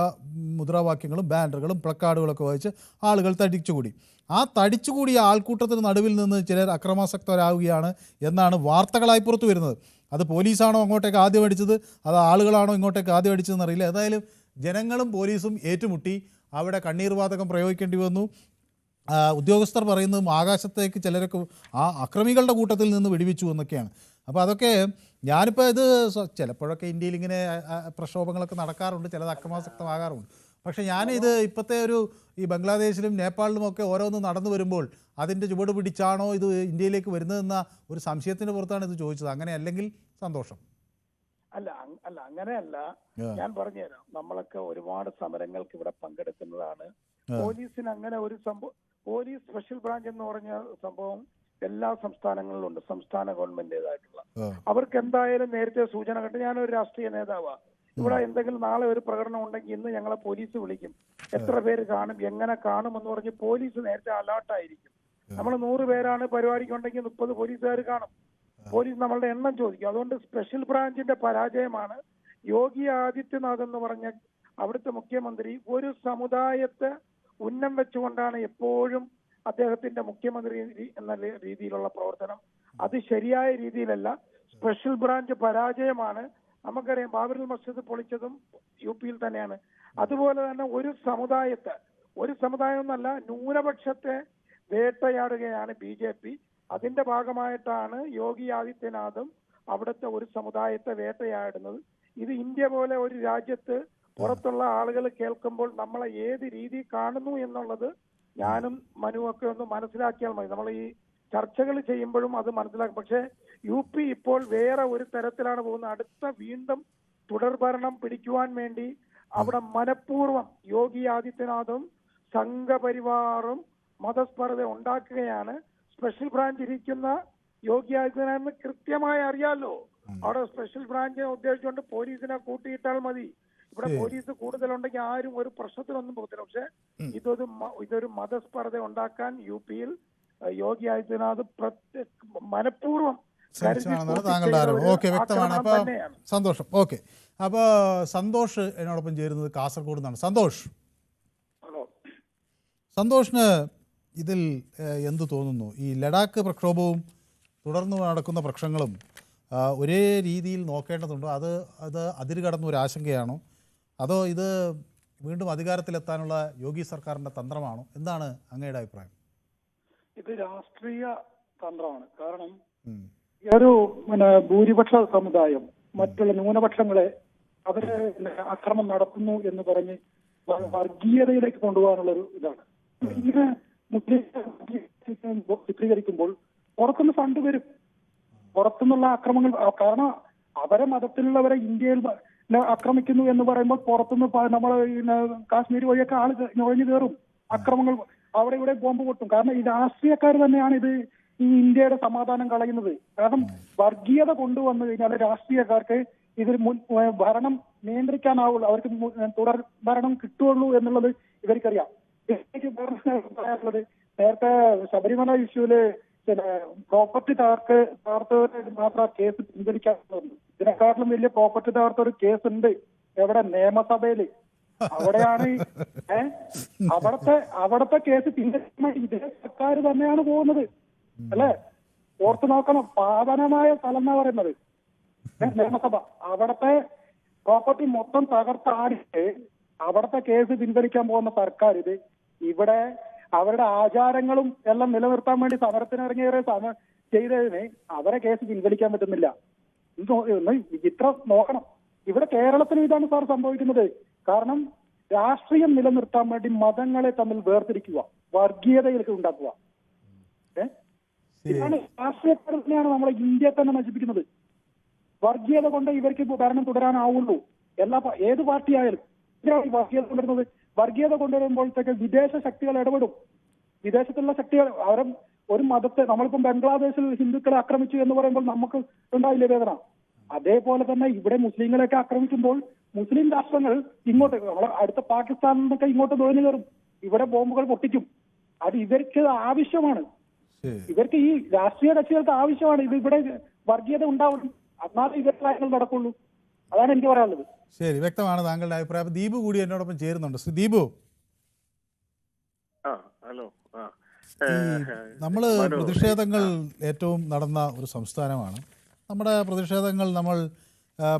മുദ്രാവാക്യങ്ങളും ബാനറുകളും പ്ലക്കാർഡുകളൊക്കെ വഹിച്ച് ആളുകൾ തടിച്ചുകൂടി. ആ തടിച്ചുകൂടിയ ആൾക്കൂട്ടത്തിന് നടുവിൽ നിന്ന് ചിലർ അക്രമാസക്തരാകുകയാണ് എന്നാണ് വാർത്തകളായി പുറത്തു വരുന്നത്. അത് പോലീസാണോ അങ്ങോട്ടേക്ക് ആദ്യം അടിച്ചത്, അത് ആളുകളാണോ ഇങ്ങോട്ടേക്ക് ആദ്യം അടിച്ചതെന്ന് അറിയില്ല. ഏതായാലും ജനങ്ങളും പോലീസും ഏറ്റുമുട്ടി. അവിടെ കണ്ണീർ വാതകം പ്രയോഗിക്കേണ്ടി വന്നു. ഉദ്യോഗസ്ഥർ പറയുന്നതും ആകാശത്തേക്ക് ചിലരൊക്കെ ആ അക്രമികളുടെ കൂട്ടത്തിൽ നിന്ന് വെടിവെച്ചു എന്നൊക്കെയാണ്. അപ്പോൾ അതൊക്കെ ഞാനിപ്പോൾ ഇത് ചിലപ്പോഴൊക്കെ ഇന്ത്യയിൽ ഇങ്ങനെ പ്രക്ഷോഭങ്ങളൊക്കെ നടക്കാറുണ്ട്, ചിലത് അക്രമാസക്തമാകാറുണ്ട്. പക്ഷേ ഞാനിത് ഇപ്പോഴത്തെ ഈ ബംഗ്ലാദേശിലും നേപ്പാളിലുമൊക്കെ ഓരോന്ന് നടന്നു വരുമ്പോൾ അതിൻ്റെ ചുവട് പിടിച്ചാണോ ഇത് ഇന്ത്യയിലേക്ക് വരുന്നതെന്ന ഒരു സംശയത്തിന് പുറത്താണ് ഇത് ചോദിച്ചത്. അങ്ങനെ അല്ലെങ്കിൽ സന്തോഷം. അല്ല അങ്ങനെയല്ല, ഞാൻ പറഞ്ഞുതരാം. നമ്മളൊക്കെ ഒരുപാട് സമരങ്ങൾക്ക് ഇവിടെ പങ്കെടുക്കുന്നതാണ്. പോലീസിന് അങ്ങനെ ഒരു സംഭവം, പോലീസ് സ്പെഷ്യൽ ബ്രാഞ്ച് എന്ന് പറഞ്ഞ സംഭവം എല്ലാ സംസ്ഥാനങ്ങളിലും ഉണ്ട്, സംസ്ഥാന ഗവൺമെന്റിൻ്റെതായിട്ടുള്ള. അവർക്ക് എന്തായാലും നേരത്തെ സൂചന കണ്ട്, ഞാനൊരു രാഷ്ട്രീയ നേതാവാ, ഇവിടെ എന്തെങ്കിലും നാളെ ഒരു പ്രകടനം ഉണ്ടെങ്കിൽ ഇന്ന് ഞങ്ങളെ പോലീസ് വിളിക്കും, എത്ര പേര് കാണും, എങ്ങനെ കാണും എന്ന് പറഞ്ഞ് പോലീസ് നേരത്തെ അലേർട്ടായിരിക്കും. നമ്മൾ 100 പേരാണ് പരിപാടിക്കുണ്ടെങ്കിൽ 30 പോലീസുകാർ കാണും. പോലീസ് നമ്മളുടെ എണ്ണം ചോദിക്കും. അതുകൊണ്ട് സ്പെഷ്യൽ ബ്രാഞ്ചിന്റെ പരാജയമാണ്. യോഗി ആദിത്യനാഥ് എന്ന് പറഞ്ഞ അവിടുത്തെ മുഖ്യമന്ത്രി ഒരു സമുദായത്തെ ഉന്നം വെച്ചുകൊണ്ടാണ് എപ്പോഴും അദ്ദേഹത്തിന്റെ മുഖ്യമന്ത്രി എന്ന രീതിയിലുള്ള പ്രവർത്തനം. അത് ശരിയായ രീതിയിലല്ല. സ്പെഷ്യൽ ബ്രാഞ്ച് പരാജയമാണ്. നമുക്കറിയാം, ബാബറി മസ്ജിദ് പൊളിച്ചതും UP-യിൽ തന്നെയാണ്. അതുപോലെ തന്നെ ഒരു സമുദായം എന്നല്ല, ന്യൂനപക്ഷത്തെ വേട്ടയാടുകയാണ് BJP. അതിന്റെ ഭാഗമായിട്ടാണ് യോഗി ആദിത്യനാഥും അവിടുത്തെ ഒരു സമുദായത്തെ വേട്ടയാടുന്നത്. ഇത് ഇന്ത്യ പോലെ ഒരു രാജ്യത്ത് പുറത്തുള്ള ആളുകൾ കേൾക്കുമ്പോൾ നമ്മളെ ഏത് രീതി കാണുന്നു എന്നുള്ളത് ഞാനും മനുവൊക്കെ ഒന്ന് മനസ്സിലാക്കിയാൽ മതി. നമ്മൾ ഈ ചർച്ചകൾ ചെയ്യുമ്പോഴും അത് മനസ്സിലാക്കും. പക്ഷേ UP ഇപ്പോൾ വേറെ ഒരു തരത്തിലാണ് പോകുന്നത്. അടുത്ത വീണ്ടും തുടർഭരണം പിടിക്കുവാൻ വേണ്ടി അവിടെ മനഃപൂർവ്വം യോഗി ആദിത്യനാഥും സംഘപരിവാറും മതസ്പർദ്ധ ഉണ്ടാക്കുകയാണ്. സ്പെഷ്യൽ ബ്രാഞ്ച് ഇരിക്കുന്ന യോഗി ആദിത്യനാഥിന് കൃത്യമായി അറിയാലോ. അവിടെ സ്പെഷ്യൽ ബ്രാഞ്ചിനെ ഉദ്ദേശിച്ചുകൊണ്ട് പോലീസിനെ കൂട്ടിയിട്ടാൽ മതി. ഇവിടെ പോലീസ് കൂടുതലുണ്ടെങ്കിൽ ആരും ഒരു പ്രശ്നത്തിനൊന്നും പോകത്തില്ല. പക്ഷെ ഇതൊരു മതസ്പർദ്ധ ഉണ്ടാക്കാൻ യുപിയിൽ യോഗി ആദിത്യനാഥ് മനഃപൂർവ്വം താങ്കളുടെ അറിവ്. ഓക്കെ, വ്യക്തമാണ്. അപ്പൊ സന്തോഷം. ഓക്കെ, അപ്പൊ സന്തോഷ് എന്നോടൊപ്പം ചേരുന്നത് കാസർഗോഡ് നിന്നാണ്. സന്തോഷിന് ഇതിൽ എന്ത് തോന്നുന്നു? ഈ ലഡാക്ക് പ്രക്ഷോഭവും തുടർന്ന് നടക്കുന്ന പ്രശ്നങ്ങളും ഒരേ രീതിയിൽ നോക്കേണ്ടതുണ്ടോ? അത് അതിര് കടന്ന ഒരു ആശങ്കയാണോ? അതോ ഇത് വീണ്ടും അധികാരത്തിലെത്താനുള്ള യോഗി സർക്കാരിന്റെ തന്ത്രമാണോ? എന്താണ് അങ്ങയുടെ അഭിപ്രായം? ഇത് രാഷ്ട്രീയ തന്ത്രമാണ്. കാരണം ഒരു ഭൂരിപക്ഷ സമുദായം മറ്റുള്ള ന്യൂനപക്ഷങ്ങളെ അവര് അക്രമം നടത്തുന്നു എന്ന് പറഞ്ഞ് വർഗീയതയിലേക്ക് കൊണ്ടുപോകാനുള്ള ഒരു ഇതാണ്. ഇങ്ങനെ മുസ്ലിം ചിത്രീകരിക്കുമ്പോൾ പുറത്തുനിന്ന് ഫണ്ട് വരും, പുറത്തുനിന്നുള്ള അക്രമങ്ങൾ. കാരണം അവരെ മതത്തിലുള്ളവരെ ഇന്ത്യയിൽ ആക്രമിക്കുന്നു എന്ന് പറയുമ്പോൾ പുറത്തുനിന്ന് നമ്മൾ കാശ്മീർ വഴിയൊക്കെ ആള് നുഴഞ്ഞു കയറും, അക്രമങ്ങൾ അവിടെ ഇവിടെ ബോംബ് പൊട്ടും. കാരണം ഈ രാഷ്ട്രീയക്കാർ തന്നെയാണ് ഇത് ഈ ഇന്ത്യയുടെ സമാധാനം കളയുന്നത്. കാരണം വർഗീയത കൊണ്ടുവന്നു കഴിഞ്ഞാൽ രാഷ്ട്രീയക്കാർക്ക് ഇതിൽ ഭരണം നിയന്ത്രിക്കാനാവുള്ളൂ, അവർക്ക് തുടർ ഭരണം കിട്ടുള്ളൂ എന്നുള്ളത് ഇവർക്കറിയാം. എനിക്ക് പറയാനുള്ളത്, നേരത്തെ ശബരിമല ഇഷ്യൂല് പ്രോപ്പർട്ടി തകർത്തവരെ മാത്രം കേസ് പിൻവലിക്കാറുണ്ട്. ഇതിനെക്കാട്ടിലും വലിയ പ്രോപ്പർട്ടി തകർത്ത ഒരു കേസ് ഉണ്ട് എവിടെ? നിയമസഭയില്. അവിടെയാണ് അവിടത്തെ കേസ് പിൻവലിക്കാൻ ഇതേ സർക്കാർ തന്നെയാണ് പോകുന്നത്, അല്ലെ? ഓർത്തു നോക്കണം, പാവനമായ സ്ഥലം എന്നാ പറയുന്നത് നിയമസഭ. അവിടത്തെ പ്രോപ്പർട്ടി മൊത്തം തകർത്താടിയിട്ട് അവിടത്തെ കേസ് പിൻവലിക്കാൻ പോകുന്ന സർക്കാർ ഇത് ഇവിടെ അവരുടെ ആചാരങ്ങളും എല്ലാം നിലനിർത്താൻ വേണ്ടി സമരത്തിനിറങ്ങിയവരെ ചെയ്തതിന് അവരെ കേസ് പിൻവലിക്കാൻ പറ്റുന്നില്ല. ഒന്ന് വിചിത്രം നോക്കണം. ഇവിടെ കേരളത്തിൽ ഇതാണ് സാർ സംഭവിക്കുന്നത്. കാരണം രാഷ്ട്രീയം നിലനിർത്താൻ വേണ്ടി മതങ്ങളെ തമ്മിൽ വേർതിരിക്കുക, വർഗീയതയിലേക്ക് ഉണ്ടാക്കുക. ഇതാണ് രാഷ്ട്രീയക്കാർ തന്നെയാണ് നമ്മളെ ഇന്ത്യയെ തന്നെ നശിപ്പിക്കുന്നത്. വർഗീയത കൊണ്ട് ഇവർക്ക് ഭരണം തുടരാനാവുള്ളൂ. ഏത് പാർട്ടി ആയാലും ഇതിനാണ് വർഗീയത കൊണ്ടുവരുന്നത്. വർഗീയത കൊണ്ടുവരുമ്പോഴത്തേക്ക് വിദേശ ശക്തികൾ ഇടപെടും. വിദേശത്തുള്ള ശക്തികൾ അവരെ ഒരു മതത്തെ, നമ്മളിപ്പം ബംഗ്ലാദേശിൽ ഹിന്ദുക്കളെ ആക്രമിച്ചു എന്ന് പറയുമ്പോൾ നമുക്ക് ഉണ്ടായില്ലേ വേദന? അതേപോലെ തന്നെ ഇവിടെ മുസ്ലിങ്ങളെയൊക്കെ ആക്രമിക്കുമ്പോൾ മുസ്ലിം രാഷ്ട്രങ്ങൾ ഇങ്ങോട്ട്, നമ്മളെ അടുത്ത പാകിസ്ഥാനിൽ നിന്നൊക്കെ ഇങ്ങോട്ട് നുഴഞ്ഞു കയറും, ഇവിടെ ബോംബുകൾ പൊട്ടിക്കും. അത് ഇവർക്ക് ആവശ്യമാണ്. ഇവർക്ക് ഈ രാഷ്ട്രീയ കക്ഷികൾക്ക് ആവശ്യമാണ് ഇത് ഇവിടെ വർഗീയത ഉണ്ടാവണം, എന്നാലും ഇവരുടെ കാര്യങ്ങൾ നടക്കുള്ളൂ. അതാണ് എനിക്ക് പറയാനുള്ളത്. ശരി, വ്യക്തമാണ് താങ്കളുടെ അഭിപ്രായം. ദീപു കൂടി എന്നോടൊപ്പം ചേരുന്നുണ്ട്. ദീപു, നമ്മള് പ്രതിഷേധങ്ങൾ ഏറ്റവും നടന്ന ഒരു സംസ്ഥാനമാണ്. നമ്മുടെ പ്രതിഷേധങ്ങൾ നമ്മൾ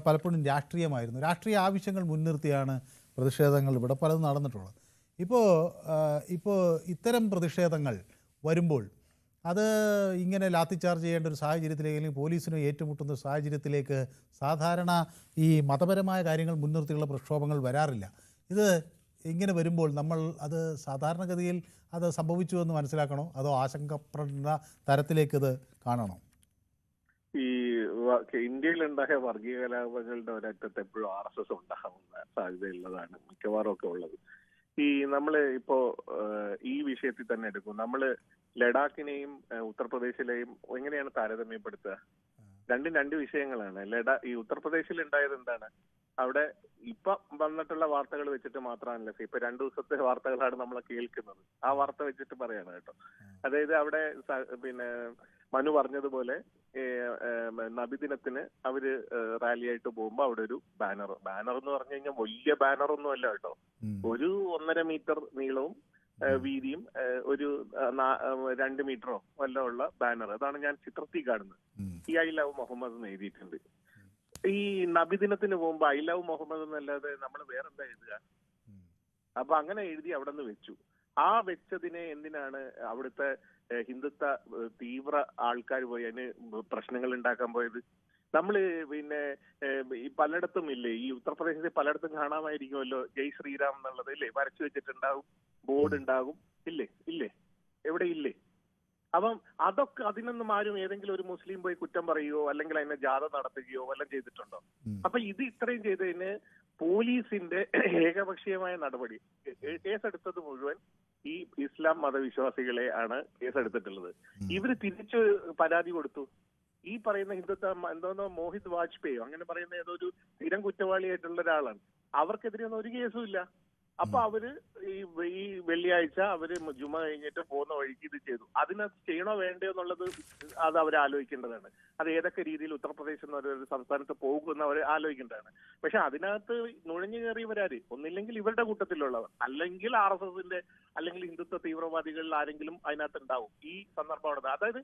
പലപ്പോഴും രാഷ്ട്രീയമായിരുന്നു, രാഷ്ട്രീയ ആവശ്യങ്ങൾ മുൻനിർത്തിയാണ് പ്രതിഷേധങ്ങൾ ഇവിടെ പലതും നടന്നിട്ടുള്ളത്. ഇപ്പോൾ ഇത്തരം പ്രതിഷേധങ്ങൾ വരുമ്പോൾ അത് ഇങ്ങനെ ലാത്തിച്ചാർജ് ചെയ്യേണ്ട ഒരു സാഹചര്യത്തിലേക്ക്, അല്ലെങ്കിൽ പോലീസിന് ഏറ്റുമുട്ടുന്ന സാഹചര്യത്തിലേക്ക് സാധാരണ ഈ മതപരമായ കാര്യങ്ങൾ മുൻനിർത്തിയുള്ള പ്രക്ഷോഭങ്ങൾ വരാറില്ല. ഇത് ഇങ്ങനെ വരുമ്പോൾ നമ്മൾ അത് സാധാരണഗതിയിൽ അത് സംഭവിച്ചു എന്ന് മനസ്സിലാക്കണോ, അതോ ആശങ്കപ്പെടുന്ന തരത്തിലേക്ക് ഇത് കാണണോ? ഈ ഇന്ത്യയിലുണ്ടായ വർഗീയ കലാപങ്ങളുടെ ഒരറ്റത്ത് എപ്പോഴും RSS ഉണ്ടാകുന്ന സാധ്യതയുള്ളതാണ് മിക്കവാറും ഒക്കെ ഉള്ളത്. നമ്മള് ഇപ്പോ ഈ വിഷയത്തിൽ തന്നെ എടുക്കും. നമ്മള് ലഡാക്കിനെയും ഉത്തർപ്രദേശിലെയും എങ്ങനെയാണ് താരതമ്യപ്പെടുത്തുക? രണ്ടും രണ്ട് വിഷയങ്ങളാണ്. ഈ ഉത്തർപ്രദേശിൽ ഉണ്ടായത് എന്താണ്? അവിടെ ഇപ്പൊ വന്നിട്ടുള്ള വാർത്തകൾ വെച്ചിട്ട് മാത്രമല്ല, ഇപ്പൊ 2 ദിവസത്തെ വാർത്തകളാണ് നമ്മൾ കേൾക്കുന്നത്. ആ വാർത്ത വെച്ചിട്ട് പറയാണ് കേട്ടോ. അതായത് അവിടെ മനു പറഞ്ഞതുപോലെ നബിദിനത്തിന് അവര് റാലിയായിട്ട് പോകുമ്പോ അവിടെ ഒരു ബാനർ എന്ന് പറഞ്ഞു കഴിഞ്ഞാൽ വലിയ ബാനർ ഒന്നും അല്ല കേട്ടോ, ഒരു 1.5 മീറ്റർ നീളവും വീതിയും ഒരു 2 മീറ്ററോ വല്ല ഉള്ള ബാനർ. അതാണ് ഞാൻ ചിത്രത്തിൽ കാണുന്നത്. ഈ ഐ ലവ് മുഹമ്മദ് എന്ന് എഴുതിയിട്ടുണ്ട്. ഈ നബിദിനത്തിന് പോകുമ്പോ ഐ ലവ് മുഹമ്മദ് എന്നല്ലാതെ നമ്മൾ വേറെന്താ എഴുതുക? അപ്പൊ അങ്ങനെ എഴുതി അവിടെ നിന്ന് വെച്ചു. ആ വെച്ചതിനെ എന്തിനാണ് അവിടുത്തെ ഹിന്ദുത്വ തീവ്ര ആൾക്കാർ പോയി അതിന് പ്രശ്നങ്ങൾ ഉണ്ടാക്കാൻ പോയത്? നമ്മള് ഈ പലയിടത്തും ഇല്ലേ, ഈ ഉത്തർപ്രദേശിൽ പലയിടത്തും കാണാമായിരിക്കുമല്ലോ ജയ് ശ്രീരാം എന്നുള്ളത് ഇല്ലേ, വരച്ചു വെച്ചിട്ടുണ്ടാവും, ബോർഡ് ഉണ്ടാകും, ഇല്ലേ എവിടെ ഇല്ലേ? അപ്പം അതൊക്കെ അതിനൊന്നും ആരും ഏതെങ്കിലും ഒരു മുസ്ലിം പോയി കുറ്റം പറയുകയോ അല്ലെങ്കിൽ അതിനെ ജാഥ നടത്തുകയോ വല്ലതും ചെയ്തിട്ടുണ്ടോ? അപ്പൊ ഇത് ഇത്രയും ചെയ്തതിന് പോലീസിന്റെ ഏകപക്ഷീയമായ നടപടി, കേസെടുത്തത് മുഴുവൻ ഈ ഇസ്ലാം മതവിശ്വാസികളെ ആണ് കേസെടുത്തിട്ടുള്ളത്. ഇവര് തിരിച്ചു പരാതി കൊടുത്തു. ഈ പറയുന്ന ഹിന്ദുത്വ എന്തോന്നോ മോഹിത് വാജ്പേയോ അങ്ങനെ പറയുന്ന ഏതോ ഒരു സ്ഥിരം കുറ്റവാളിയായിട്ടുള്ള ഒരാളാണ്. അവർക്കെതിരെ ഒന്നും ഒരു കേസും ഇല്ല. അപ്പൊ അവര് ഈ വെള്ളിയാഴ്ച അവര് ജുമ കഴിഞ്ഞിട്ട് പോകുന്ന വഴിക്ക് ഇത് ചെയ്തു. അതിനകത്ത് ചെയ്യണോ വേണ്ടയോ എന്നുള്ളത് അത് അവർ ആലോചിക്കേണ്ടതാണ്. അത് ഏതൊക്കെ രീതിയിൽ ഉത്തർപ്രദേശ് എന്ന ഒരു സംസ്ഥാനത്ത് പോകുമെന്ന് അവർ ആലോചിക്കേണ്ടതാണ്. പക്ഷെ അതിനകത്ത് നുഴഞ്ഞു കയറിയവരാര് ഒന്നില്ലെങ്കിൽ ഇവരുടെ കൂട്ടത്തിലുള്ളവർ, അല്ലെങ്കിൽ RSSന്റെ അല്ലെങ്കിൽ ഹിന്ദുത്വ തീവ്രവാദികളിൽ ആരെങ്കിലും അതിനകത്ത് ഉണ്ടാവും ഈ സന്ദർഭമാണ്. അതായത്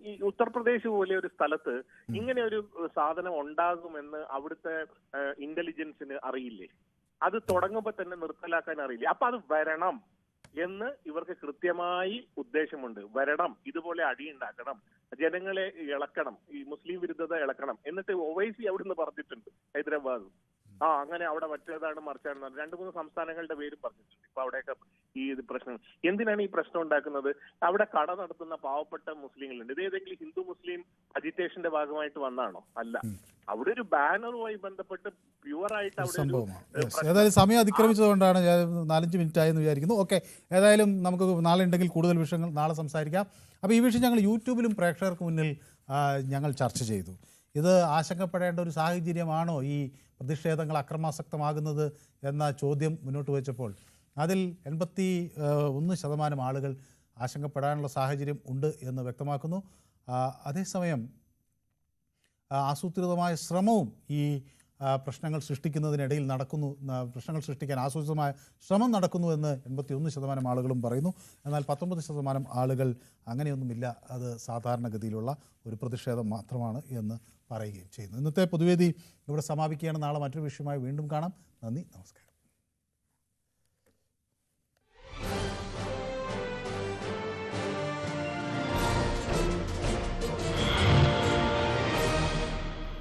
ഈ ഉത്തർപ്രദേശ് പോലെ ഒരു സ്ഥലത്ത് ഇങ്ങനെ ഒരു സാധനം ഉണ്ടാകുമെന്ന് അവിടുത്തെ ഇന്റലിജൻസിന് അറിയില്ലേ? അത് തുടങ്ങുമ്പോൾ തന്നെ നിർത്തലാക്കാൻ അറിയില്ല. അപ്പൊ അത് വരണം എന്ന് ഇവർക്ക് കൃത്യമായി ഉദ്ദേശമുണ്ട്. വരണം, ഇതുപോലെ അടിയുണ്ടാക്കണം, ജനങ്ങളെ ഇളക്കണം, ഈ മുസ്ലിം വിരുദ്ധത ഇളക്കണം. എന്നിട്ട് ഒവൈസി അവിടുന്ന് പറഞ്ഞിട്ടുണ്ട് ഹൈദരാബാദ്, അങ്ങനെ അവിടെ മറ്റേതാണ് മറിച്ചാണെന്ന് 2-3 സംസ്ഥാനങ്ങളുടെ പേരും പറഞ്ഞിട്ടുണ്ട്. ഇപ്പൊ അവിടെയൊക്കെ ഈ പ്രശ്നം എന്തിനാണ് ഈ പ്രശ്നം ഉണ്ടാക്കുന്നത്? അവിടെ കട നടത്തുന്ന പാവപ്പെട്ട മുസ്ലിങ്ങളുണ്ട്. ഇത് ഏതെങ്കിലും ഹിന്ദു മുസ്ലിം അജിറ്റേഷന്റെ ഭാഗമായിട്ട് വന്നാണോ? അല്ല. അവിടെ ഒരു ബാനറുമായി ബന്ധപ്പെട്ട് പ്യുവറായിട്ട് അവിടെ ഏതായാലും സമയം അതിക്രമിച്ചതുകൊണ്ടാണ് 4-5 മിനിറ്റ് ആയെന്ന് വിചാരിക്കുന്നു. ഓക്കെ, ഏതായാലും നമുക്ക് നാളെ ഉണ്ടെങ്കിൽ കൂടുതൽ വിഷയങ്ങൾ നാളെ സംസാരിക്കാം. അപ്പോൾ ഈ വിഷയം ഞങ്ങൾ യൂട്യൂബിലും പ്രേക്ഷകർക്ക് മുന്നിൽ ഞങ്ങൾ ചർച്ച ചെയ്തു. ഇത് ആശങ്കപ്പെടേണ്ട ഒരു സാഹചര്യമാണോ ഈ പ്രതിഷേധങ്ങൾ അക്രമാസക്തമാകുന്നത് എന്ന ചോദ്യം മുന്നോട്ട് വെച്ചപ്പോൾ അതിൽ 81% ആളുകൾ ആശങ്കപ്പെടാനുള്ള സാഹചര്യം ഉണ്ട് എന്ന് വ്യക്തമാക്കുന്നു. അതേസമയം ആസൂത്രിതമായ ശ്രമവും ഈ പ്രശ്നങ്ങൾ സൃഷ്ടിക്കുന്നതിനിടയിൽ നടക്കുന്നു, പ്രശ്നങ്ങൾ സൃഷ്ടിക്കാൻ ആസൂത്രിതമായ ശ്രമം നടക്കുന്നു എന്ന് 81% ആളുകളും പറയുന്നു. എന്നാൽ 19% ആളുകൾ അങ്ങനെയൊന്നുമില്ല, അത് സാധാരണഗതിയിലുള്ള ഒരു പ്രതിഷേധം മാത്രമാണ് എന്ന് പറയുകയും ചെയ്യുന്നു. ഇന്നത്തെ പൊതുവേദി ഇവിടെ സമാപിക്കുകയാണ്. നാളെ മറ്റൊരു വിഷയമായി വീണ്ടും കാണാം. നന്ദി, നമസ്കാരം.